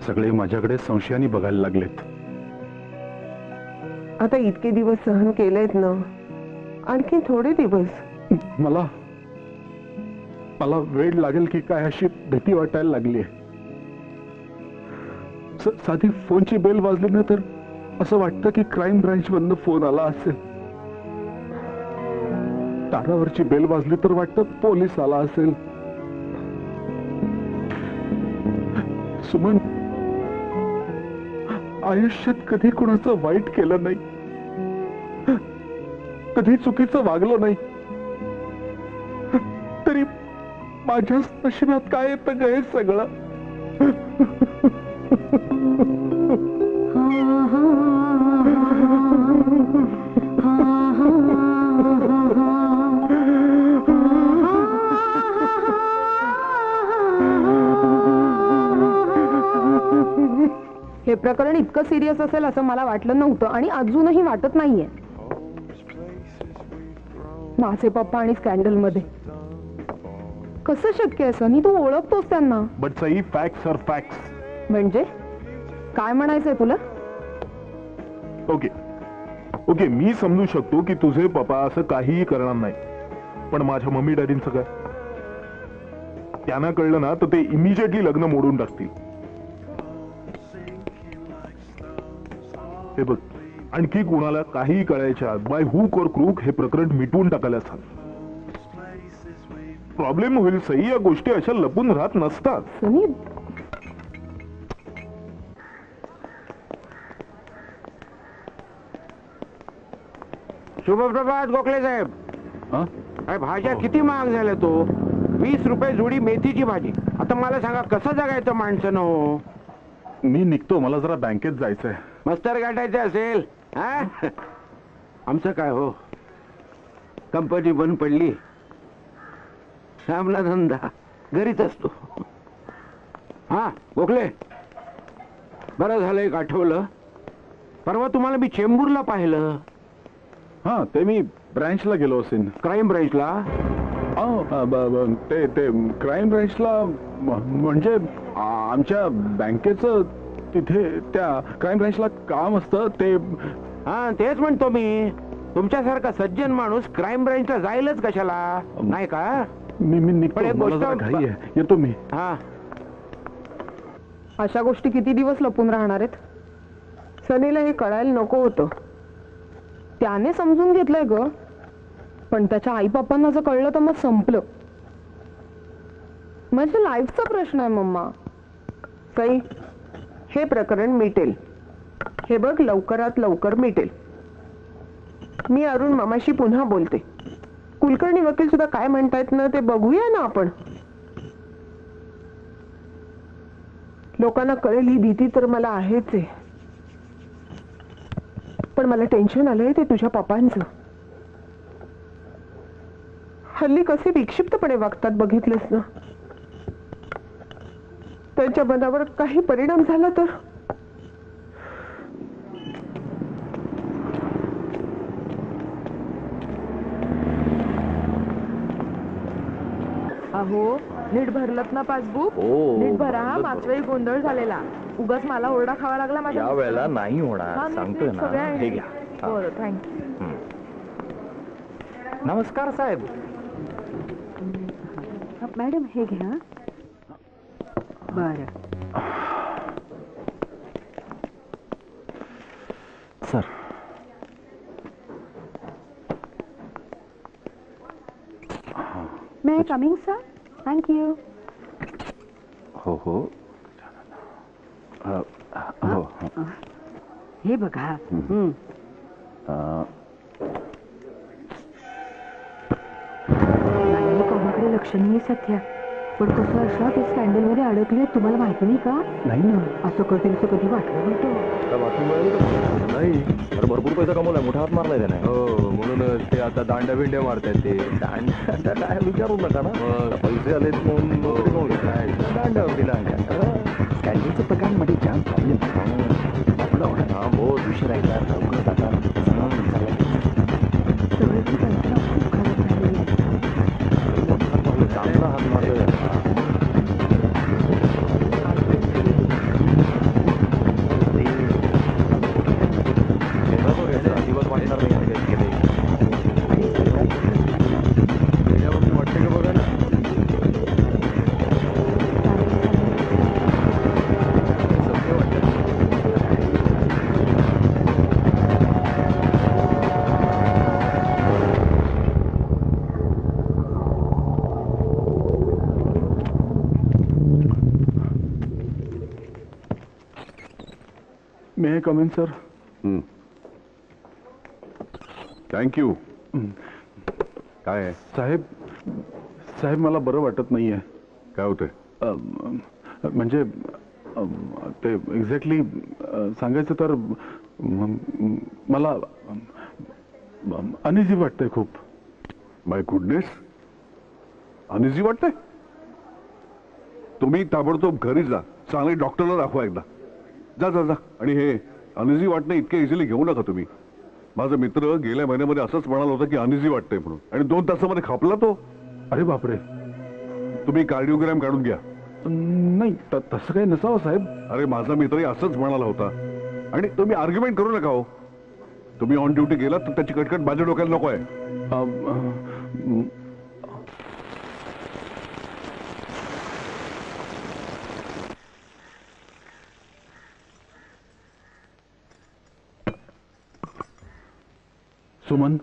सगळे माझ्याकडे संशयाने बघायला लागलेत. आता इतके दिवस सहन केलेत ना, आणखी थोडे दिवस. मला वेळ लागेल की काय अशी भीती वाटायला लागली. साधी फोनची बेल वाजली ना तर असं वाटतं की क्राईम ब्रँच मधनं फोन आला असेल. दारावरची बेल वाजली तर वाटतं पोलीस आला असेल. सुमन, आयुष्यात कधी कुणाचं वाईट केलं नाही, कधी चुकीचं वागलं नाही, तरी माझ्याच नशिबात काय येतं ग हे सगळं? हे प्रकरण इतकं सिरियस असेल असं मला वाटलं नव्हतं आणि अजूनही वाटत नाहीये. माझे पप्पा आणि स्कॅन्डल मध्ये कसं शक्य आहे सनी? तू ओळखतोस त्यांना. But Sai, facts are facts. म्हणजे काय म्हणायचंय तुला? ओके ओके, मी समजू शकतो की तुझे पप्पा असं काहीही करणार नाही. पण माझ्या मम्मी डॅडींचं काय? त्यांना कळलं ना तर ते इमिजिएटली लग्न मोडून टाकतील. हे बघ, आणखी कुणाला काही कळायच्या बाय हुक और क्रूक हे प्रकरण मिटवून टाकायला सांग. प्रॉब्लेम होईल सई. या गोष्टी अशा लपून राहत नसतात. सनी, शुभप्रभात गोखले साहेब. अरे भाज्या किती महाग झाल्या तो. 20 रुपये जोडी मेथीची भाजी. आता मला सांगा कसं जगायचं माणसानं हो? मी निघतो, मला जरा बँकेत जायचंय. मस्तर गाठायचं असेल हा? आमचं काय हो, कंपनी बंद पडली, थांबला धंदा, घरीच असतो. हा गोखले, बरं झालं एक आठवलं. परवा तुम्हाला मी चेंबूरला पाहिलं. हा, ते मी ब्रँचला गेलो असेल. क्राईम ब्रँचला? ते क्राईम ब्रँचला म्हणजे आमच्या बँकेचं तिथे त्या क्राईम ब्रँचला काम असतं ते. हा तेच म्हणतो मी. तुमच्यासारखा सज्जन माणूस क्राईम ब्रँचला जाईलच कशाला, नाही का? मी पण एक निघतो, मला गोष्ट- जरा घाई आहे. येतो मी. हा, अशा गोष्टी किती दिवस लपून राहणार आहेत? सनीला हे कळायला नको होतं. त्याने समजून घेतलंय ग, पण त्याच्या आई बापांना जर कळलं तर मग संपलं. म्हणजे लाईफचा प्रश्न आहे मम्मा. सई, हे प्रकरण मिटेल. हे बघ, लवकरात लवकर मिटेल. मी अरुण मामाशी पुन्हा बोलते. कुलकर्णी वकील सुद्धा काय म्हणतायत ना ते बघूया ना आपण. लोकांना कळेल ही भीती तर मला आहेच आहे. पण मला टेन्शन आलंय ते तुझ्या पप्पांचं. हल्ली कसे विक्षिप्तपणे वागतात बघितलंस ना. त्यांच्या मनावर काही परिणाम झाला तर? अहो, नीट भरलत ना पासबुक? नीट भरा हा, मागच्या वेळी गोंधळ झालेला. उगाच मला ओरडा खावा लागला माझ्या. या वेळेला नाही हा, होणार, नीट- सांगतोय नीट ना. सगळ्या हे घ्या. बरं, थँक्यू. नमस्कार साहेब. मॅडम हे घ्या. बरं, sir, may I coming sir? Thank you. हो हो हो. हे बघा. लक्ष नाही सध्या. पण कसं असं ते स्कॅन्डल मध्ये अडकले तुम्हाला माहिती नाही का? नाही ना. असं कधी कधी वाटलं होतं. बातमी मिळाली का? नाही. अरे भरपूर पैसा कमवलाय, मोठा हात मारलाय त्याने. हो, म्हणूनच ते आता दांड्या बिंड्या मारतात ते. दांड्या काय विचारू नका ना. पैसे आले म्हणून दांड्यावर दिला. स्कॅन्डलच्या प्रकारांमध्ये जाम प्रॉब्लेम. हा बहुत उशीर आहे का? लवकर जातात. सगळे ती कल्पना खूप खराब झालेली आहे. चांगला हात मारला. दिवस वाटणार नाही. वाटते का बघा ना. मे कम इन सर. थँक्यू. काय आहे? साहेब साहेब मला बरं वाटत नाहीये. काय होतंय? म्हणजे ते एक्झॅक्टली सांगायचं तर मला अनइझी वाटतंय खूप. माय गुडनेस, अनइझी वाटतंय? तुम्ही ताबडतोब घरी जा, चांगले डॉक्टरला दाखवा एकदा. जा जा जा. आणि हे अनइझी वाटणं इतके इझिली घेऊ नका तुम्ही. माझा मित्र गेल्या महिन्यामध्ये असंच म्हणाला होता की अनइझी वाटतंय म्हणून, आणि 2 तासामध्ये खापला तो. अरे बापरे. तुम्ही कार्डिओग्राम काढून घ्या. नाही तसं काही नसावं साहेब. अरे माझा मित्रही असंच म्हणाला होता. आणि तुम्ही आर्ग्युमेंट करू नका हो. तुम्ही ऑन ड्युटी गेलात तर त्याची कटकट माझ्या डोक्याला नको आहे. सुमन,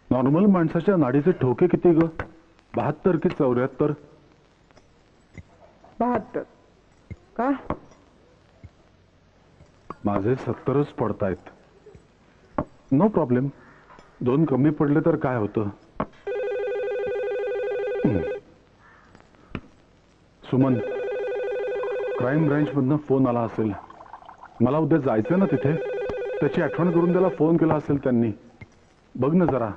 नॉर्मल माणसाच्या नाडीचे ठोके किती ग? 72 की 74? 72. का? माझे 70च पडतायत. No problem. 2 कमी पडले तर काय होतं? सुमन, क्राईम ब्रँच मधनं फोन आला असेल. मला उद्या जायचं ना तिथे. त्याची आठवण करून त्याला फोन केला असेल त्यांनी. बघ ना जरा.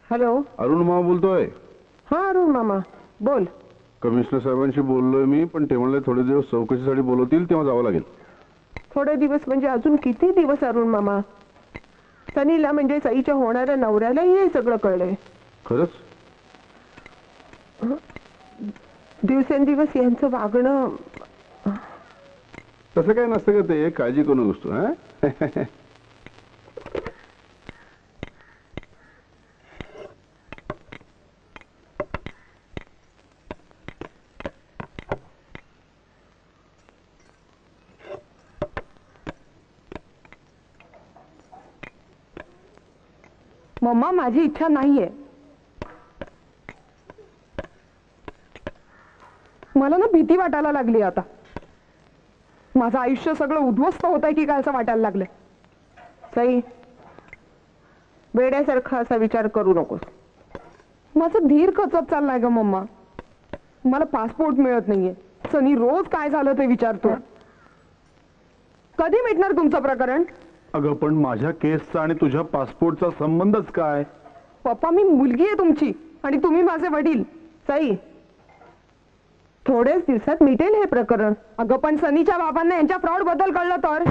हॅलो. अरुण मामा बोलतोय. हा अरुण मामा बोल. कमिशनर साहेबांशी बोललोय मी, पण ते म्हणले थोडे दिवस चौकशीसाठी बोलवतील, तेव्हा जावं लागेल. थोडे दिवस म्हणजे अजून किती दिवस अरुण मामा? सनीला म्हणजे सईच्या होणाऱ्या नवऱ्यालाही हे सगळं कळलंय. खरंच? दिवसेंदिवस यांचं वागणं. तसं काय नसतं का ते, काळजी करू नकोस तू. हा मम्मा माझी इच्छा नाहीये. मला ना भीती वाटायला लागली आता. माझं आयुष्य सगळं उद्ध्वस्त होत आहे की काय असं वाटायला लागलंय. सई, वेड्यासारखा असा विचार करू नकोस. माझं धीर खचत चाललाय ग मम्मा. मला पासपोर्ट मिळत नाहीये. सनी रोज काय झालं ते विचारतो. कधी मिटणार तुमचं प्रकरण? अगं पण माझ्या केसचा आणि तुझ्या पासपोर्टचा संबंधच काय? पप्पा, मी मुलगी आहे तुमची आणि तुम्ही माझे वडील. सई, थोड्याच दिवसात मिटेल हे प्रकरण. अगं पण सनीच्या बाबांना यांच्या फ्रॉड बद्दल कळलं तर?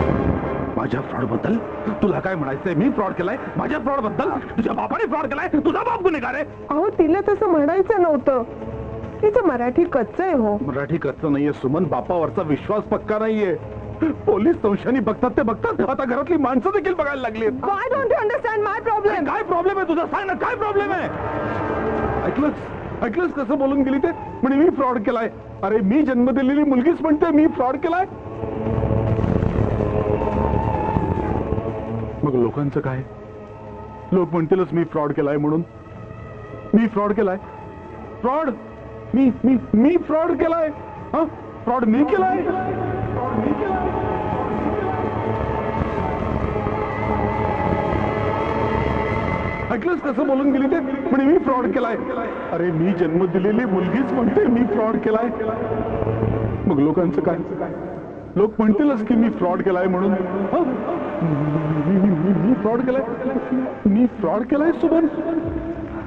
माझ्या फ्रॉड बद्दल तुला काय म्हणायचंय? मी फ्रॉड केलाय? माझ्या फ्रॉड बद्दल? तुझ्या बापाने फ्रॉड केलाय? तुझा बाप गुन्हेगार आहे? अहो तिला तसं म्हणायचं नव्हतं. तिचं मराठी कच्चं आहे हो. मराठी कच्चं नाहीये सुमन. बापावरचा विश्वास पक्का नाहीये. पोलीस संशयानी बघतात ते बघतात, आता घरातली माणसं देखील बघायला लागली. Why don't you understand my problem? काय प्रॉब्लेम आहे तुझा? सांग ना, काय प्रॉब्लेम आहे? ऐकलंस कसं बोलून गेली ते? म्हणजे मी फ्रॉड केलाय. अरे मी जन्म दिलेली मुलगीच म्हणते मी फ्रॉड केलाय. मग लोकांचं काय? लोक म्हणतीलच मी फ्रॉड केलाय म्हणून. मी फ्रॉड केलाय? फ्रॉड? मी फ्रॉड केलाय? फ्रॉड मी केलाय. ऐकलंच कसं बोलून गेली ते म्हणे मी फ्रॉड केलाय. अरे मी जन्म दिलेली मुलगीच म्हणते मी फ्रॉड केलाय. मग लोकांचं काय? लोक म्हणतीलच की मी फ्रॉड केलाय म्हणून. मी फ्रॉड केलाय. मी फ्रॉड केलाय सुमन.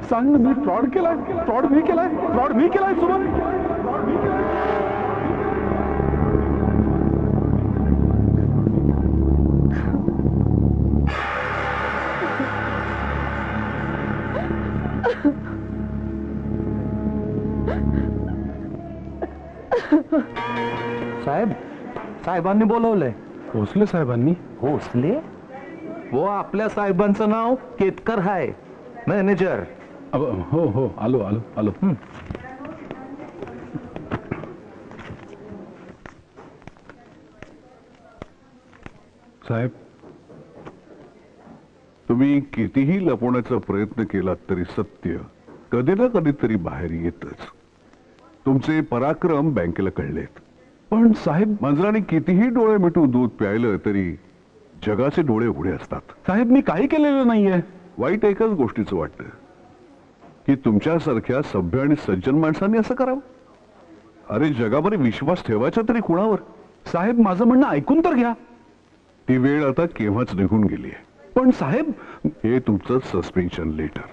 सांग ना मी फ्रॉड केलाय. फ्रॉड मी केलाय. फ्रॉड मी केलाय सुमन. फ्रॉड मी केलाय. साहेब, साहेबांनी बोलवलंय. भोसले साहेबांनी? भोसले? वो आपल्या साहेबांचं नाव केतकर आहे, मॅनेजर. हो हो, आलो आलो आलो. साहेब, तुम्ही कितीही लपवण्याचा प्रयत्न केलात तरी सत्य कधी ना कधीतरी बाहेर येतच. तुमचे पराक्रम बँकेला कळलेत. पण साहेब, मांजराने कितीही डोळे मिटून दूध प्यायलं तरी जगाचे डोळे उघडे असतात. साहेब मी काही केलेलं नाहीये. वाईट एकच गोष्टीचं वाटतं की तुमच्यासारख्या सभ्य आणि सज्जन माणसांनी असं करावं. अरे जगामध्ये विश्वास ठेवायचा तरी कुणावर? साहेब माझं म्हणणं ऐकून तर घ्या. ती वेळ आता केव्हाच निघून गेली आहे. पण साहेब, हे तुमचं सस्पेन्शन लेटर.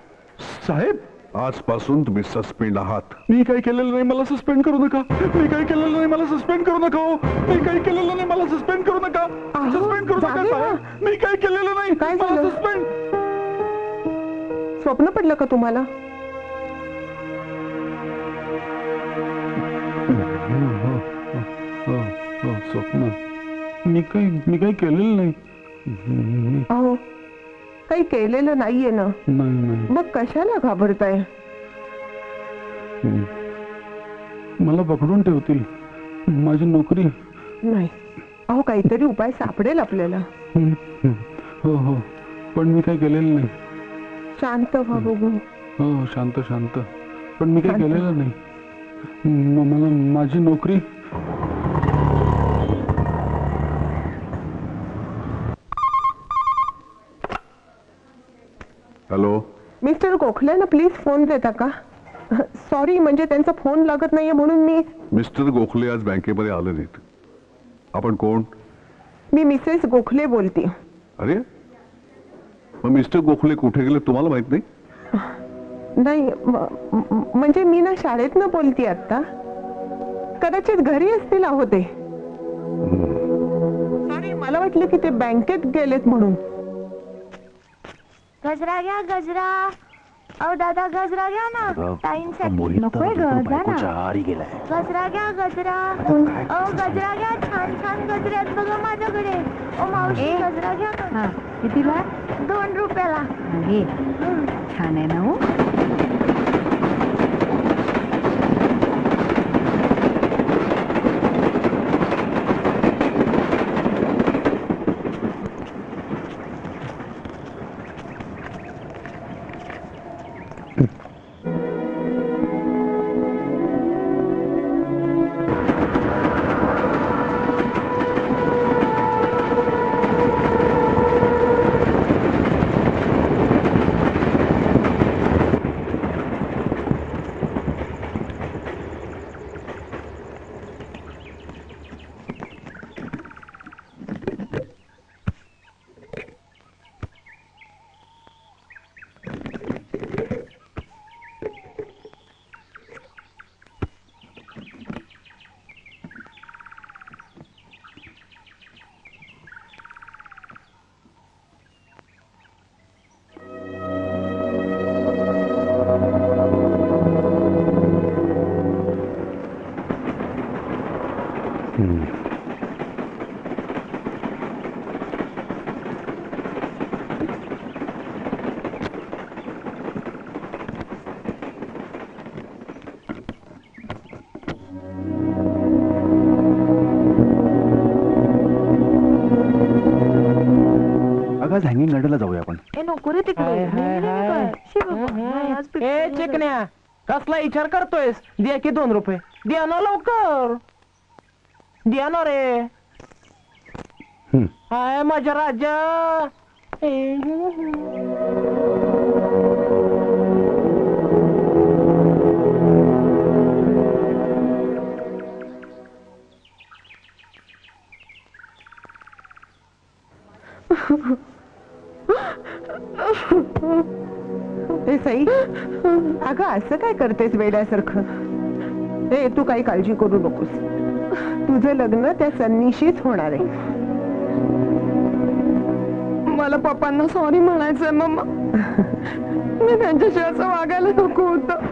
साहेब आजपासून तुम्ही सस्पेंड आहात. मी काही केलेलं नाही, मला सस्पेंड करू नका. मी काही केलेलं नाही, मला सस्पेंड करू नका. मी काही केलेलं नाही, मला सस्पेंड करू नका. सस्पेंड करू नका साहेब. मी काही केलेलं नाही, काय मला झालं? सस्पेंड. स्वप्न पडलं का तुम्हाला? स्वप्न? मी काही केलेलं नाही. अहो काही केलेलं नाहीये ना. नाही. मग कशाला घाबरताय? मला पकडून ठेवतील. माझी नोकरी. नाही, अहो काहीतरी उपाय सापडेल आपल्याला. हो हो, पण मी काही केलेलं नाही. शांत व्हा बघू. हो, शांत शांत. पण मी काही केलेलं नाही. मला माझी नोकरी. हॅलो, मिस्टर गोखलेंना प्लीज फोन देता का? सॉरी, म्हणजे त्यांचा फोन लागत नाहीये म्हणून मी. मिस्टर गोखले आज बँकेमध्ये आले नाहीत. आपण कोण? मी मिसेस गोखले बोलते. अरे मग मिस्टर गोखले कुठे गेले तुम्हाला माहित नाही? नाही म्हणजे मी ना शाळेतनं बोलते आता. कदाचित घरी असतील अहो ते. सॉरी, मला वाटलं की ते बँकेत गेलेत म्हणून. गजरा घ्या गजरा. अहो दादा गजरा घ्या ना. टाइमसाठी नकोय ग, जा ना. गजरा घ्या गजरा. अहो गजरा घ्या, छान छान गजरे आहेत बघा माझ्याकडे. ओ मावशी गजरा घ्या ना. हा, कितीला? 2 रुपयाला. घे. छान आहे ना हो. आज हँगिंग गार्डनला जाऊया आपण. ए नको रे तिकडे. चिकन्या कसला विचार करतोयस? द्या की 2 रुपये. द्या ना लवकर. द्या ना रे. हाय माझ्या राजा. ए सई, अगं असं काय करतेस वेड्यासारखं? ए तू काही काळजी करू नकोस, तुझं लग्न त्या सन्नीशीच होणार आहे. मला पप्पांना सॉरी म्हणायचंय मम्मा. मी त्यांच्याशी असं वागायला नको होतं.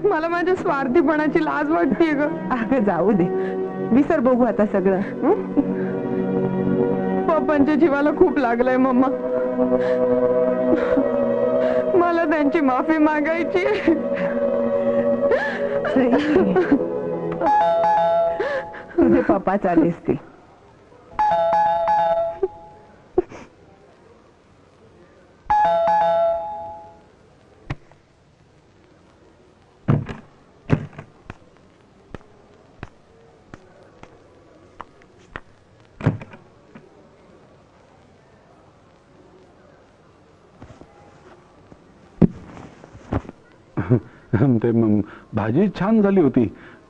मला माझ्या स्वार्थीपणाची लाज वाटते ग. अगं जाऊ दे, विसर बघू आता सगळं. पप्पांच्या जीवाला खूप लागलंय मम्मा. मला त्यांची माफी मागायची. तुझे पप्पा चाले असतील. ते भाजी छान झाली होती.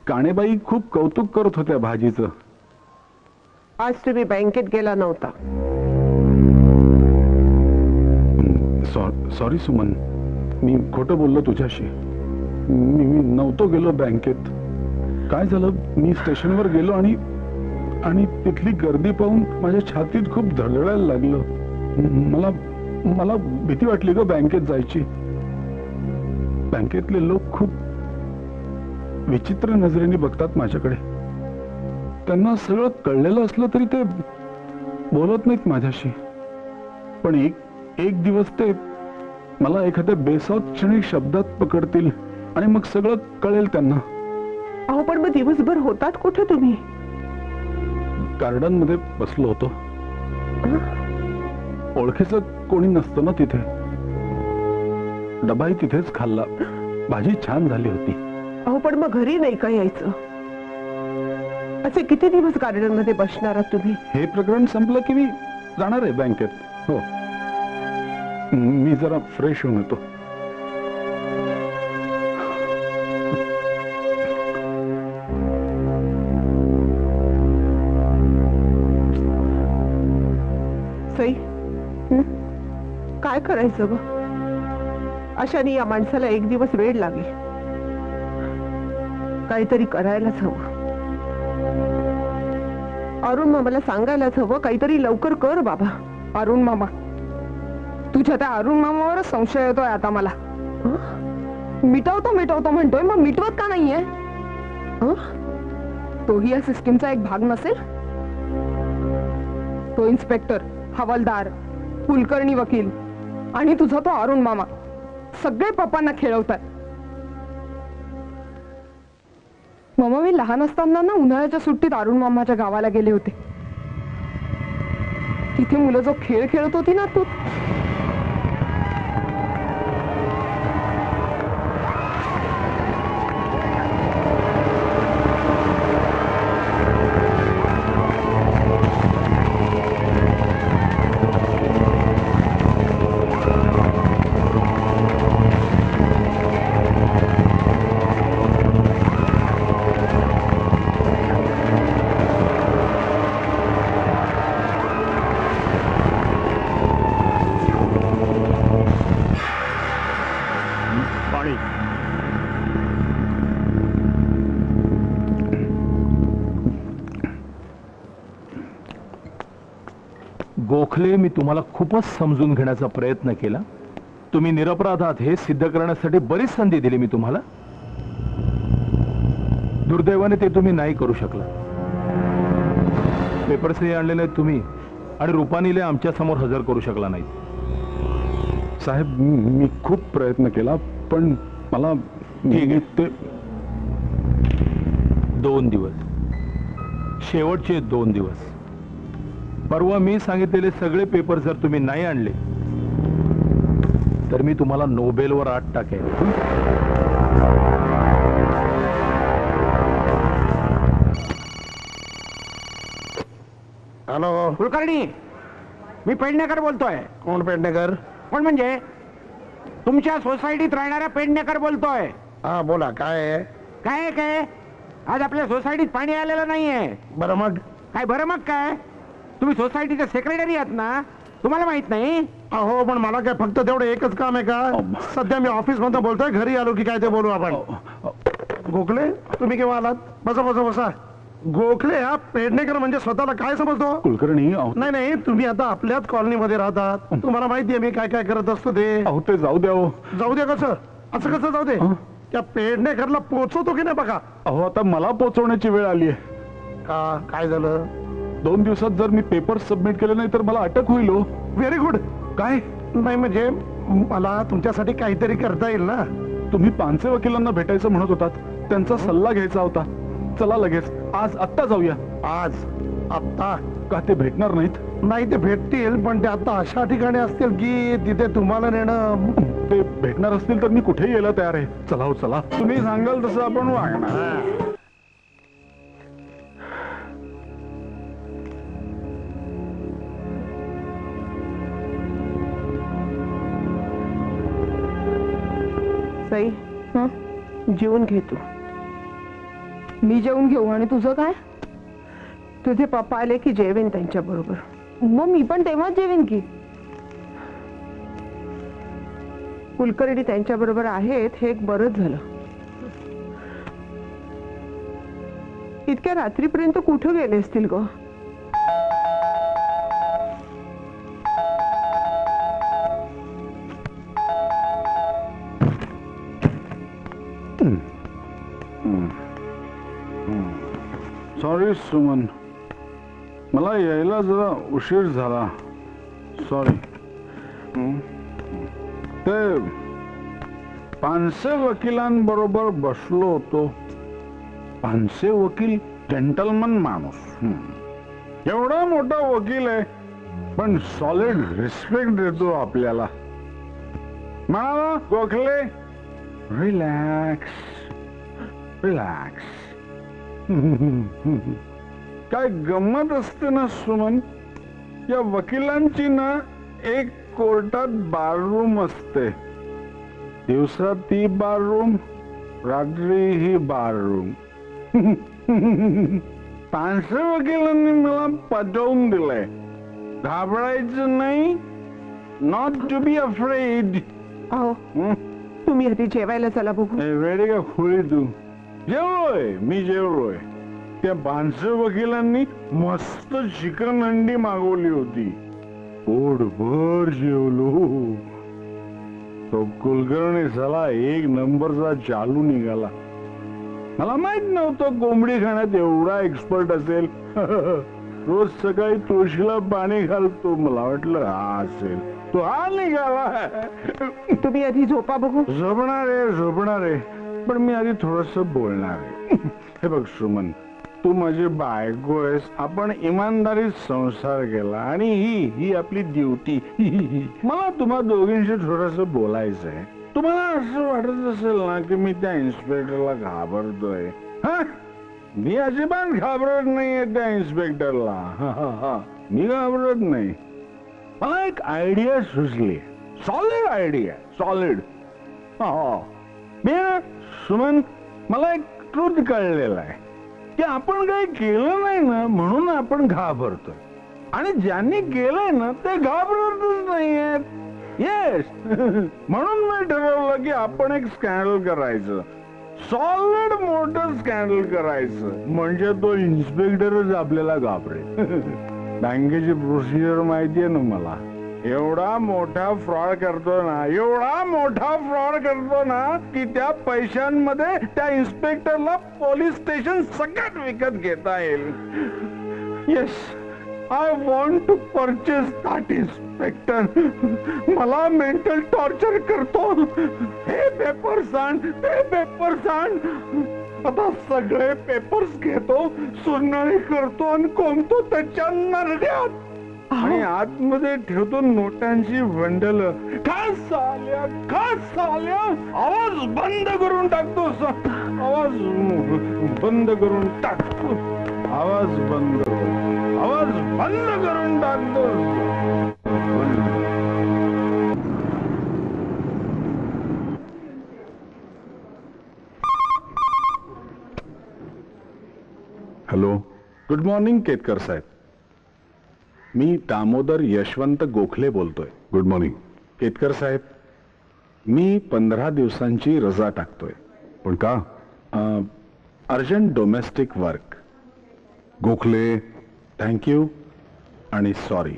काणेबाई खूप कौतुक करत होत्या भाजीचं. आज तुम्ही बँकेत गेला नव्हता. सॉरी सुमन, मी खोटं बोललो तुझ्याशी. मी नव्हतो गेलो बँकेत. काय झालं, मी स्टेशनवर गेलो आणि तिथली गर्दी पाहून माझ्या छातीत खूप धडधडायला लागलं. मला भीती वाटली ग बँकेत जायची. बँकेतले लोक खूप विचित्र नजरेने बघतात माझ्याकडे. त्यांना सगळं कळलेलं असलं तरी ते बोलत नाहीत माझ्याशी. पण एक दिवस ते मला एखाद्या बेसावत क्षणी शब्दात पकडतील आणि मग सगळं कळेल त्यांना. अहो पण मग दिवसभर होतात कुठे तुम्ही? गार्डन मध्ये बसलो होतो. ओळखीचं कोणी नसतं ना तिथे. डबाही तिथेच खाल्ला. भाजी छान झाली होती. अहो पण मग घरी नाही का यायचं? असे किती दिवस गार्डन मध्ये बसणार आहात तुम्ही? हे प्रकरण संपलं की मी जाणार आहे बँकेत. हो, मी जरा फ्रेश होऊन येतो. सई, काय करायचं ग? अशाने या माणसाला एक दिवस वेळ लागेल. काहीतरी करायलाच हवं. अरुण मामाला सांगायलाच हवं, काहीतरी लवकर कर बाबा. अरुण मामा, तुझ्या त्या अरुण मामावरच संशय येतोय आता मला. मिटवतो म्हणतोय, मग मिटवत का नाहीये? तोही या सिस्टीमचा एक भाग नसेल? तो इन्स्पेक्टर, हवालदार, कुलकर्णी वकील आणि तुझा तो अरुण मामा सगळे पप्पांना खेळवतात. मामा, मी लहान असताना ना उन्हाळ्याच्या सुट्टीत अरुण मामाच्या गावाला गेले होते. तिथे मुलं जो खेळ खेळत होती ना, तू गोखले, मी तुम्हाला खूपच समजून घेण्याचा प्रयत्न केला. तुम्ही निरपराध आहात हे सिद्ध करण्यासाठी बरीच संधी दिली मी तुम्हाला. दुर्दैवाने ते तुम्ही नाही करू शकला. पेपर्सही आणलेले तुम्ही आणि रूपानीले आमच्या समोर हजर करू शकला नाही. साहेब मी खूप प्रयत्न केला पण मला ठीक आहे. ते 2 दिवस, शेवटचे 2 दिवस. परवा मी सांगितलेले सगळे पेपर जर तुम्ही नाही आणले तर मी तुम्हाला नोबेलवर 8 टाकेन. हॅलो, कुलकर्णी, मी पेडणेकर बोलतोय. कोण पेडणेकर? कोण म्हणजे तुमच्या सोसायटीत राहणारा पेडणेकर बोलतोय. हा बोला, काय आहे? काय आज आपल्या सोसायटीत पाणी आलेलं नाहीये. बरं मग? काय बरं मग काय? तुम्ही सोसायटीचे सेक्रेटरी आहात ना, तुम्हाला माहित नाही? अहो पण मला काय फक्त तेवढं एकच काम आहे का? सध्या मी ऑफिस मधून बोलतोय, घरी आलो की काय ते बोलू आपण. गोखले, तुम्ही केव्हा आलात? बसा बसा बसा. गोखले हा पेडणेकर म्हणजे स्वतःला काय समजतो? कुलकर्णी नाही नाही, तुम्ही आता आपल्याच कॉलनीमध्ये राहतात, तुम्हाला माहितीये मी काय काय करत असतो ते. ते जाऊ द्या हो. जाऊ दे कसं? असं कसं जाऊ दे? त्या पेडणेकरला पोचवतो की नाही बघा. अहो आता मला पोचवण्याची वेळ आली आहे. का काय झालं? 2 दिवसात जर मी पेपर सबमिट केले नाही तर मला अटक होईल हो. Very good. काय? नाही म्हणजे मला तुमच्यासाठी काहीतरी करता येईल ना. तुम्ही पानसे वकिलांना भेटायचं म्हणत होतात, त्यांचा सल्ला घ्यायचा होता. चला लगेच आज आत्ता जाऊया. आज आत्ता? का ते भेटणार नाहीत? नाही ते भेटतील, पण ते आता अशा ठिकाणी असतील की तिथे तुम्हाला नेणं. ते भेटणार असतील तर मी कुठेही यायला तयार आहे. चला हो चला, तुम्ही सांगाल तसं आपण वागणार. सई, जेवून घे तू. मी जेवून घेऊ आणि तुझं काय? तुझे पप्पा आले की जेवेन त्यांच्या बरोबर. मग मी पण तेव्हाच जेवेन की. कुलकर्णी त्यांच्या बरोबर आहेत हे एक बरंच झालं. इतक्या रात्रीपर्यंत कुठं गेले असतील ग? सॉरी सुमन, मला यायला जरा उशीर झाला. सॉरी. ते पानसे वकिलांबरोबर बसलो होतो. पानसे वकील जेंटलमन माणूस, एवढा मोठा वकील आहे पण सॉलिड रिस्पेक्ट देतो आपल्याला. म्हणाला, गोखले रिलॅक्स रिलॅक्स. काय गंमत असते ना सुमन, या वकिलांची ना एक कोर्टात बाररूम असते. दिवसा ती बाररूम, रात्री ही बाररूम. पानसे वकिलांनी मला पटवून दिलंय, घाबरायचं नाही, नॉट टू बी अफ्रेड. अहो तुम्ही आधी जेवायला चला बघू. वेडी का खुळी तू? जेवलोय, मी जेवलोय. त्या पानसे वकिलांनी मस्त चिकन अंडी मागवली होती, पोटभर जेवलो. तो कुलकर्णी झाला 1 नंबरचा चालू निघाला. मला माहित नव्हतं कोंबडी खाण्यात एवढा एक्सपर्ट असेल. रोज सकाळी तुळशीला पाणी घालतो, मला वाटलं हा असेल, तो हा निघाला. तुम्ही आधी झोपा बघू. झोपणार आहे पण मी आधी थोडस बोलणार आहे. हे बघ सुमन, तू माझी बायको आहेस, आपण इमानदारीत संसार केला आणि ही आपली ड्युटी. मला तुम्हा दोघींशी थोडस बोलायचं आहे. तुम्हाला असं वाटत असेल ना की मी त्या इन्स्पेक्टरला घाबरतोय. मी अजिबात घाबरत नाहीये त्या इन्स्पेक्टरला. मी घाबरत नाही. मला एक आयडिया सुचली, सॉलिड आयडिया, सॉलिड. सुमन, मला एक ट्रूथ कळलेला आहे की आपण काही केलं नाही ना म्हणून आपण घाबरतोय, आणि ज्यांनी केलंय ना ते घाबरतच नाहीयेत. येस. म्हणून मी ठरवलं की आपण एक स्कॅन्डल करायचं, सॉलिड मोठं स्कॅन्डल करायचं, म्हणजे तो इन्स्पेक्टरच आपल्याला घाबरेल. बँकेची प्रोसिजर माहितीये ना मला. एवढा मोठा फ्रॉड करतो ना की त्या पैशांमध्ये त्या इन्स्पेक्टरला पोलीस स्टेशन सगळ्यात विकत घेता येईल. Yes, I want to purchase that inspector. मला मेंटल टॉर्चर करतो. हे पेपर्स आण, ते पेपर्स आण. आता सगळे पेपर्स घेतो, सुरनळी करतो आणि कोंबतो त्याच्या नरड्यात आणि आतमध्ये ठेवतो नोटांची बंडल. काय साल्या आवाज बंद करून टाकतो. आवाज बंद करून टाकतो. आवाज बंद करून टाकतो. हॅलो, गुड मॉर्निंग केतकर साहेब. मी दामोदर यशवंत गोखले बोलतोय. Good morning. केतकर साहेब, मी 15 दिवसांची रजा टाकतोय. पण का? Urgent domestic work. Gokhale. Thank you आणि सॉरी.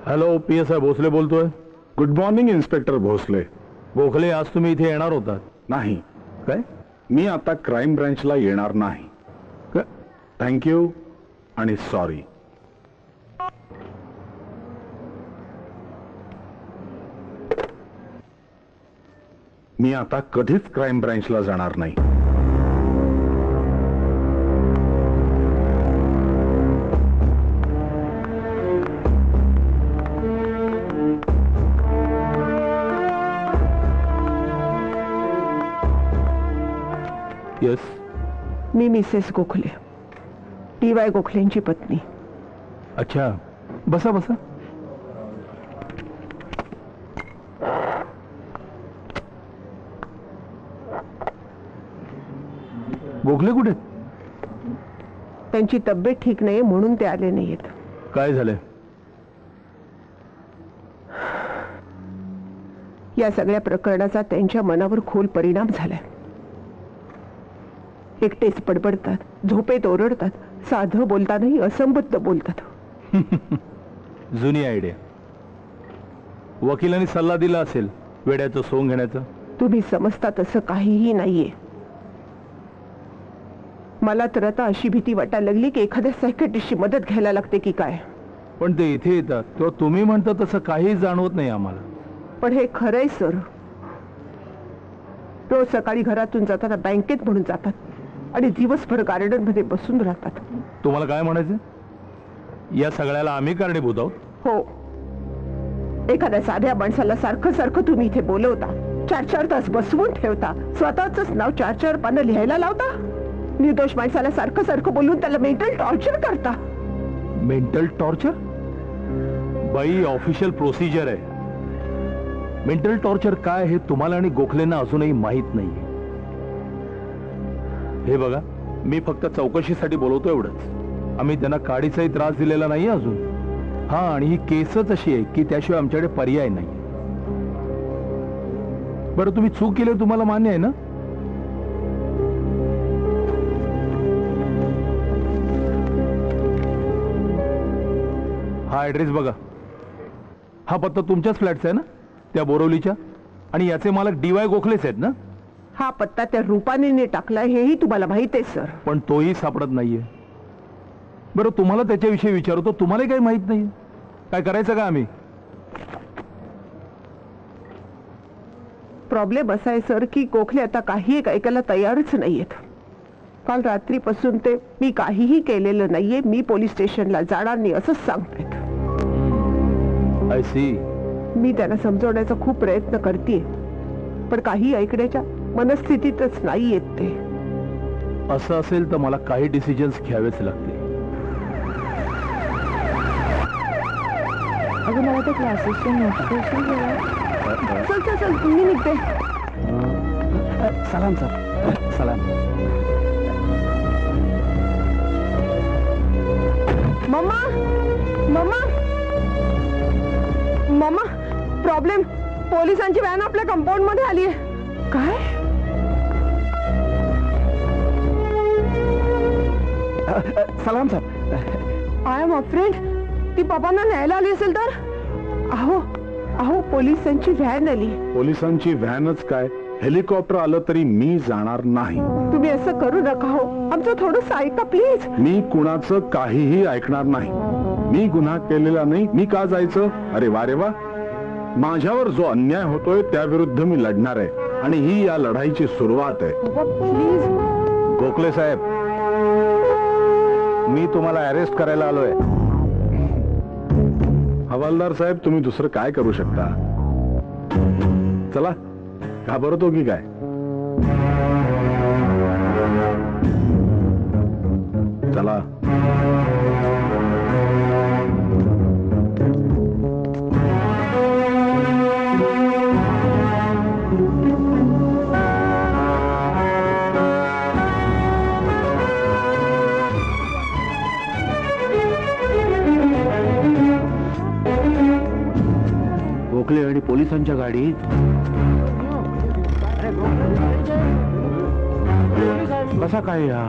हॅलो, PSI भोसले बोलतोय. Good morning inspector Bhosale. Gokhale, आज तुम्ही इथे येणार होतात. नाही, काय? मी आता क्राईम ब्रँचला येणार नाही. थँक्यू आणि सॉरी. मी आता कधीच क्राईम ब्रँचला जाणार नाही. येस, मी मिसेस गोखले, TY गोखलेंची पत्नी. अच्छा, बसा बसा. गोखले कुठे? त्यांची तब्येत ठीक नाही म्हणून ते आले नाहीयेत. काय झालंय? या सगळ्या प्रकरणाचा त्यांच्या मनावर खोल परिणाम झालाय. एकटेच बडबडतात, झोपेत ओरडतात, साधं बोलतानाही असंबद्ध बोलतात. जुनी आयडिया. वकिलांनी सल्ला दिला असेल वेड्याचं सोंग घेण्याचं. तुम्ही समजता तसं काहीही नाहीये. मला तर आता अशी भीती वाटायला लागली की एखाद्या सायकॅट्रिस्टची मदत घ्यायला लागते की काय. पण ते इथे येतात तेव्हा तुम्ही म्हणता तसं काही जाणवत नाही आम्हाला. पण हे खरंय सर. रोज सकाळी घरातून जाताना बँकेत म्हणून जातात आणि दिवसभर गार्डन मध्ये बसून राहतात. तुम्हाला काय म्हणायचं? या सगळ्याला आम्ही कारणीभूत आहोत? हो. एखाद्या साध्या माणसाला सारखं सारखं तुम्ही इथे बोलवता, 4-4 तास बसवून ठेवता, स्वतःच नाव 4-4 पानं लिहायला लावता. निर्दोष माणसाला सारखं सारखं बोलून त्याला मेंटल टॉर्चर करता. Mental torture? बाई, ऑफिशियल प्रोसिजर आहे. मेंटल टॉर्चर काय हे तुम्हाला आणि गोखलेंना अजूनही माहित नाहीये. हे बघा, मी फक्त चौकशीसाठी बोलवतो एवढंच. आम्ही त्यांना काडीचाही त्रास दिलेला नाही अजून. हा, आणि ही केसच अशी आहे की त्याशिवाय आमच्याकडे पर्याय नाही. बरं, तुम्ही चूक केली तुम्हाला मान्य आहे ना? हा ऍड्रेस बघा. हा पत्ता तुमच्याच फ्लॅटचा आहे ना, त्या बोरवलीच्या? आणि याचे मालक DY गोखलेच आहेत ना? हा पत्ता त्या रूपानीने टाकलाय हेही तुम्हाला माहित आहे सर. पण तोही सापडत नाहीये. बरं, तुम्हाला त्याच्याविषयी विचारतो, तुम्हालाही काही माहित नाही. काय करायचं का आम्ही? प्रॉब्लेम असा आहे सर की गोखले आता काही ऐकायला तयारच नाहीयेत. काल रात्रीपासून ते मी काहीही केलेलं नाहीये, मी पोलीस स्टेशनला जाणार नाही असंच सांगतायत. I C. मी त्यांना समजवण्याचा खूप प्रयत्न करतेय, पण काही ऐकण्याच्या मनस्थितीतच नाहीयेत ते. असं असेल तर मला काही डिसिजन्स घ्यावेच लागतील. अगं मला त्या क्लासेसचे नोटिफिकेशन चल चल चल मी निघते. सलाम सर, सलाम. Mamma mamma mamma problem. पोलिसांची व्हॅन आपल्या कंपाऊंड मध्ये आली आहे. काय? सलाम सर. I am afraid. ती बाबांना न्यायला आली असेल तर. अहो अहो पोलिसांची व्हॅन आली. पोलिसांची व्हॅनच काय, हेलिकॉप्टर आलं तरी मी जाणार नाही. तुम्ही असं करू नका हो. आमचं थोडंसं ऐका प्लीज. मी कुणाचं काहीही ऐकणार नाही. मी गुन्हा केलेला नाही, मी का जायचं? अरे वा रे वा, माझ्यावर जो अन्याय होतोय त्याविरुद्ध मी लढणार आहे आणि ही या लढाईची सुरुवात आहे. प्लीज. गोखले साहेब, मी तुम्हाला अरेस्ट करायला आलोय. हवालदार साहेब, तुम्ही दुसरं काय करू शकता? चला, घाबरतो की काय? चला. गोखले आणि पोलिसांच्या गाडीत कसा काय या?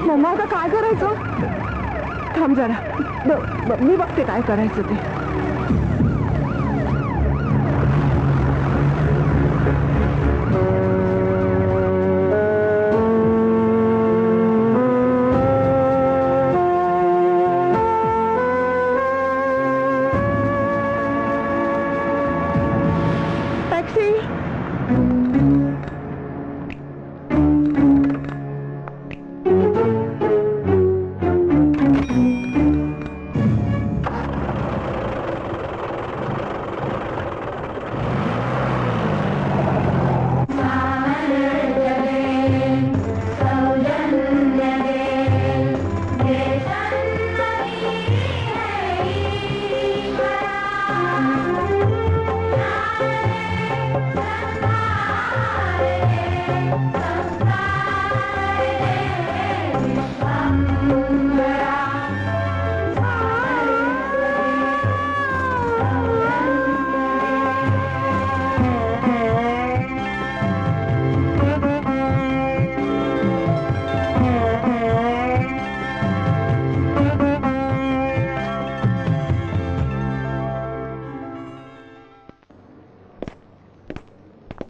मम्मा आता काय करायचं? थांब जरा, मी बघते काय करायचं ते.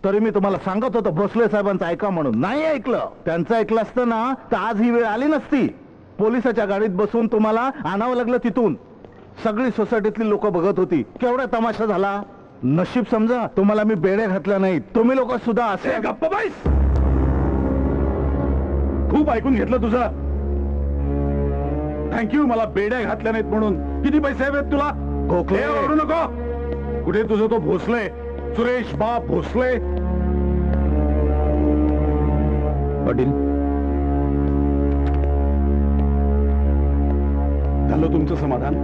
तरी मी तुम्हाला सांगत होतो भोसले साहेबांचं ऐका म्हणून. नाही ऐकलं. त्यांचं ऐकलं असतं ना तर आज ही वेळ आली नसती. पोलिसाच्या गाडीत बसून तुम्हाला आणावं लागलं तिथून. सगळी सोसायटीतली लोक बघत होती. केवढा तमाशा झाला. नशीब समजा तुम्हाला मी बेड्या घातल्या नाहीत. तुम्ही लोक सुद्धा असे. गप्प बाईस, खूप ऐकून घेतलं तुझं. थँक्यू मला बेड्या घातल्या नाहीत म्हणून. किती पैसे हवेत तुला? गोखले, ओरडू नको. कुठे तुझं तो भोसले, सुरेश बाप भोसले? पाटील, झालं तुमचं समाधान?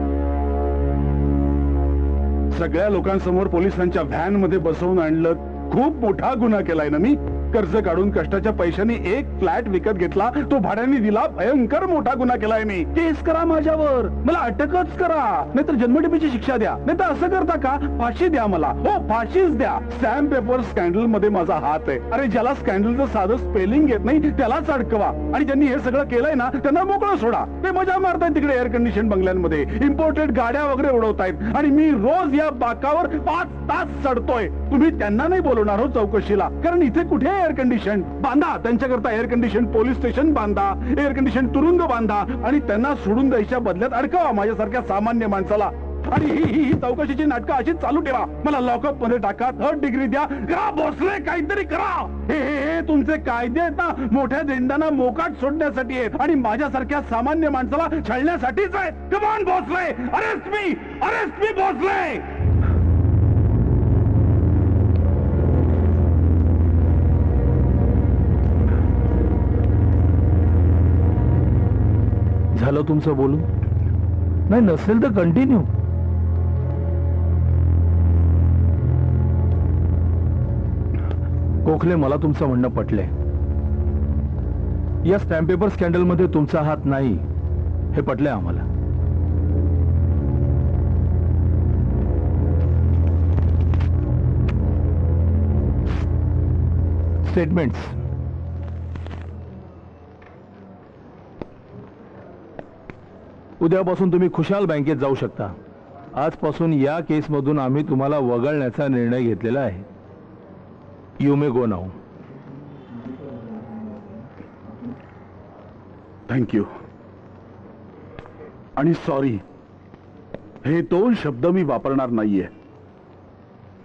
सगळ्या लोकांसमोर पोलिसांच्या व्हॅन मध्ये बसवून आणलं. खूप मोठा गुन्हा केलाय ना मी. कर्ज काढून कष्टाच्या पैशाने एक फ्लॅट विकत घेतला, तो भाड्याने दिला. भयंकर मोठा गुन्हा केलाय मी. केस करा माझ्यावर, मला अटकच करा, नाहीतर जन्मठेपेची शिक्षा द्या. नाही तर असं करता का, फाशी द्या मला. हो, फाशीच द्या. स्टॅम्प पेपर स्कॅन्डल मध्ये माझा हात आहे. अरे ज्याला स्कॅन्डलचं साधं स्पेलिंग येत नाही त्यालाच अडकवा. आणि ज्यांनी हे सगळं केलंय ना त्यांना मोकळं सोडा. ते मजा मारतायत तिकडे एअर कंडिशन बंगल्यांमध्ये, इम्पोर्टेड गाड्या वगैरे उडवतायत. आणि मी रोज या बाकावर 5 तास चढतोय. तुम्ही त्यांना नाही बोलवणार हो चौकशीला, कारण इथे कुठे एअर कंडिशन? बांधा त्यांच्याकरता एअर कंडिशन पोलीस स्टेशन बांधा, एअर कंडिशन तुरुंग बांधा आणि त्यांना सोडून द्यायच्या बदल्यात अडकवा माझ्यासारख्या सामान्य माणसाला. आणि ही चौकशीची नाटकं अशीच चालू ठेवा. मला लॉकअप मध्ये टाका, 3rd डिग्री द्या. का भोसले, काहीतरी करा. हे तुमचे कायदे आहेत ना, मोठ्या झेंडांना मोकाट सोडण्यासाठी आहेत आणि माझ्यासारख्या सामान्य माणसाला छळण्यासाठीच आहेत. कम ऑन भोसले, अरेस्ट मी भोसले. झालं तुमचं बोलून? नाही नसेल तर कंटिन्यू. गोखले, मला तुमचं म्हणणं पटलंय. या स्टॅम्प पेपर स्कॅन्डल मध्ये तुमचा हात नाही हे पटलंय आम्हाला. स्टेटमेंट्स उद्यापासून तुम्ही खुशाल बँकेत जाऊ शकता. आजपासून या केसमधून आम्ही तुम्हाला वगळण्याचा निर्णय घेतलेला आहे. You may go now. Thank you आणि सॉरी, हे 2 शब्द मी वापरणार नाहीये,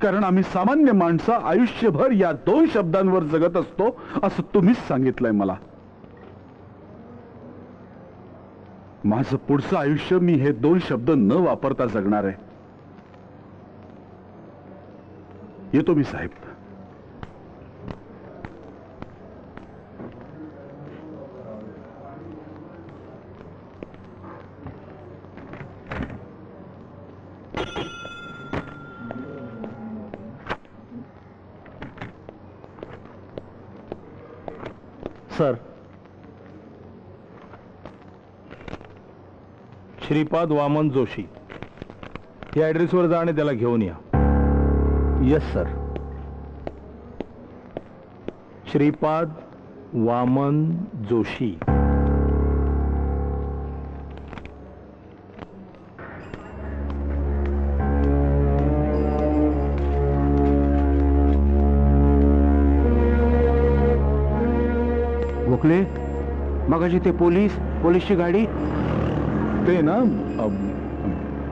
कारण आम्ही सामान्य माणसं आयुष्यभर या 2 शब्दांवर जगत असतो असं तुम्हीच सांगितलंय मला. माझं पुढचं आयुष्य मी हे 2 शब्द न वापरता जगणार आहे. येतो मी साहेब. सर, श्रीपाद वामन जोशी या ऍड्रेसवर जा आणि त्याला घेऊन या. Yes sir. श्रीपाद वामन जोशी. गोखले, मगाशी ते पोलीसची गाडी? ते ना,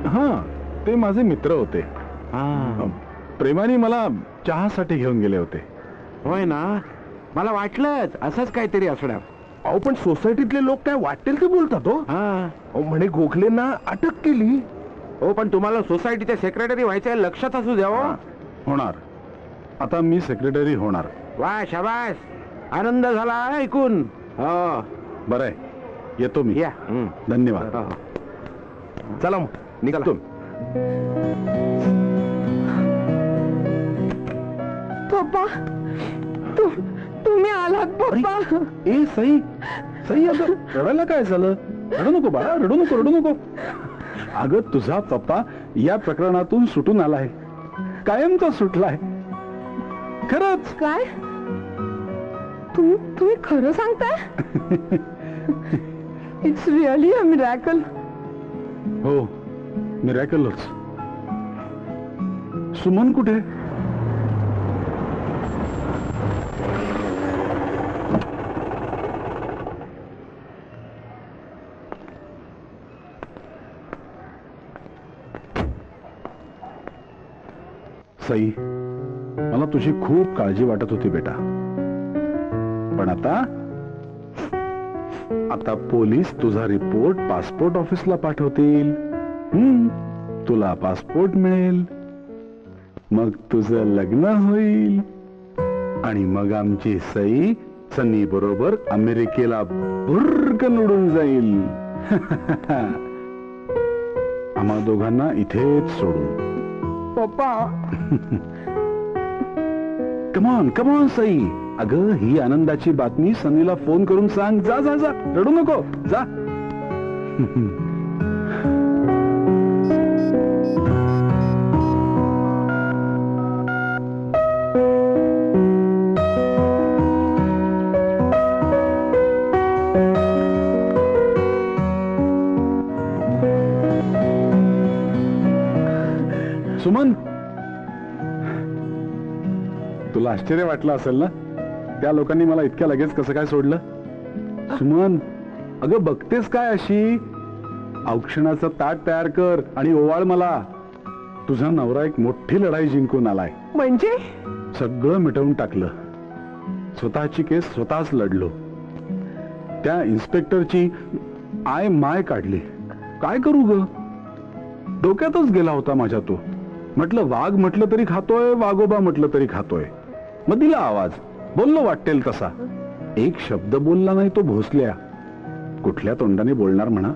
हा, ते माझे मित्र होते. प्रेमाने मला चहासाठी घेऊन गेले होते. होय ना, मला वाटलंच असंच काहीतरी असणार. अहो पण सोसायटीतले लोक काय वाटेल ते बोलतात हो. हा, म्हणे गोखलेंना अटक केली. हो पण तुम्हाला सोसायटीचे सेक्रेटरी व्हायचं लक्षात असू द्यावं. होणार. आता मी सेक्रेटरी होणार. वा, शाबास, आनंद झाला ऐकून. हो, बरं आहे, येतो मी. या. धन्यवाद. चला मग निघाला. पप्पा, तुम्ही आलात पप्पा. ए सई, आता रडायला काय झालं? रडू नको बाळा, रडू नको. अगं तुझा पप्पा या प्रकरणातून सुटून आलाय, कायमचा सुटलाय. खरंच. काय तुम्ही खरं सांगताय? It's really a miracle. हो, मिरॅकलच. सुमन कुठे? सई, मला तुझी खूप काळजी वाटत होती बेटा, पण आता पोलीस तुझा रिपोर्ट पासपोर्ट ऑफिसला पाठवतील. तुला पासपोर्ट मिळेल, मग तुझं लग्न होईल आणि मग आमची सई सनी बरोबर अमेरिकेला भुर्रकन उडून जाईल. आम्हा दोघांना इथेच सोडून. पप्पा, कमॉन सई. अगं ही आनंदाची बातमी सनीला फोन करून सांग. जा, रडू नको, जा. सुमन, तुला आश्चर्य वाटलं असेल ना, त्या लोकांनी मला इतक्या लगेच कसं काय सोडलं? सुमन, अगं बघतेस काय अशी? औक्षणाचं ताट तयार कर आणि ओवाळ मला. तुझा नवरा एक मोठी लढाई जिंकून आलाय. म्हणजे सगळं मिटवून टाकलं. स्वतःची केस स्वतःच लढलो. त्या इन्स्पेक्टरची आय माय काढली. काय करू ग, डोक्यातच गेला होता माझ्या तो. म्हटलं वाघ म्हटलं तरी खातोय, वाघोबा म्हटलं तरी खातोय. मग दिला आवाज, बोललो वाटेल तसा. एक शब्द बोलला नाही तो भोसल्या. कुठल्या तोंडाने बोलणार म्हणा.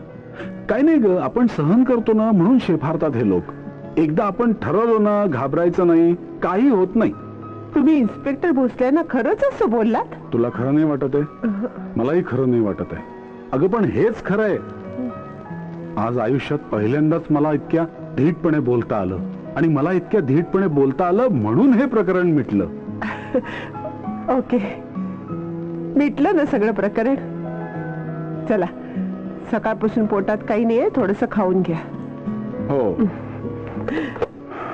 काय नाही ग, आपण सहन करतो ना म्हणून शेफारतात हे लोक. एकदा आपण ठरवलो ना, घाबरायचं नाही, काही होत नाही. तुम्ही इन्स्पेक्टर भोसलेंना खरंच असं बोललात? तुला खरं नाही वाटत आहे? मलाही खरं नाही वाटत आहे. अगं पण हेच खरं आहे. आज आयुष्यात पहिल्यांदाच मला इतक्या धीटपणे बोलता आलं, आणि मला इतक्या धीटपणे बोलता आलं म्हणून हे प्रकरण मिटलं. ओके, मिटलं ना सगळं प्रकरण. चला, सकाळपासून पोटात काही नाहीये, थोडस खाऊन घ्या. हो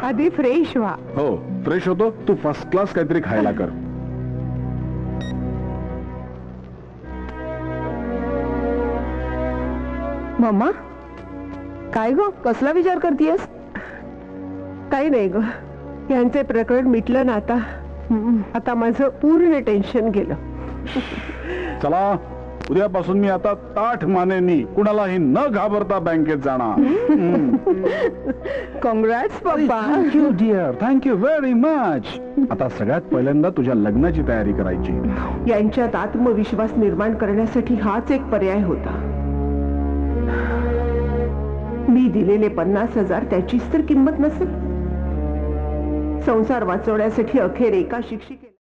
आधी फ्रेश व्हा. हो, फ्रेश होतो. तू फर्स्ट क्लास काहीतरी खायला कर. मम्मा, काय ग, कसला विचार करतेस? काही नाही ग, यांचे प्रकरण मिटलं ना आता. आता माझं पूर्ण टेन्शन गेलं. चला, उद्यापासून मी आता ताठ मानेनी कुणालाही न घाबरता बँकेत जाणार. Congrats papa. Thank you dear, thank you very much. आता सगळ्यात पहिल्यांदा तुझ्या लग्नाची तयारी करायची. यांच्यात आत्मविश्वास निर्माण करण्यासाठी हाच एक पर्याय होता. मी दिलेले 50,000 त्याचीच तर किंमत नसेल. संसार वाचवण्यासाठी अखेर एका शिक्षिकेला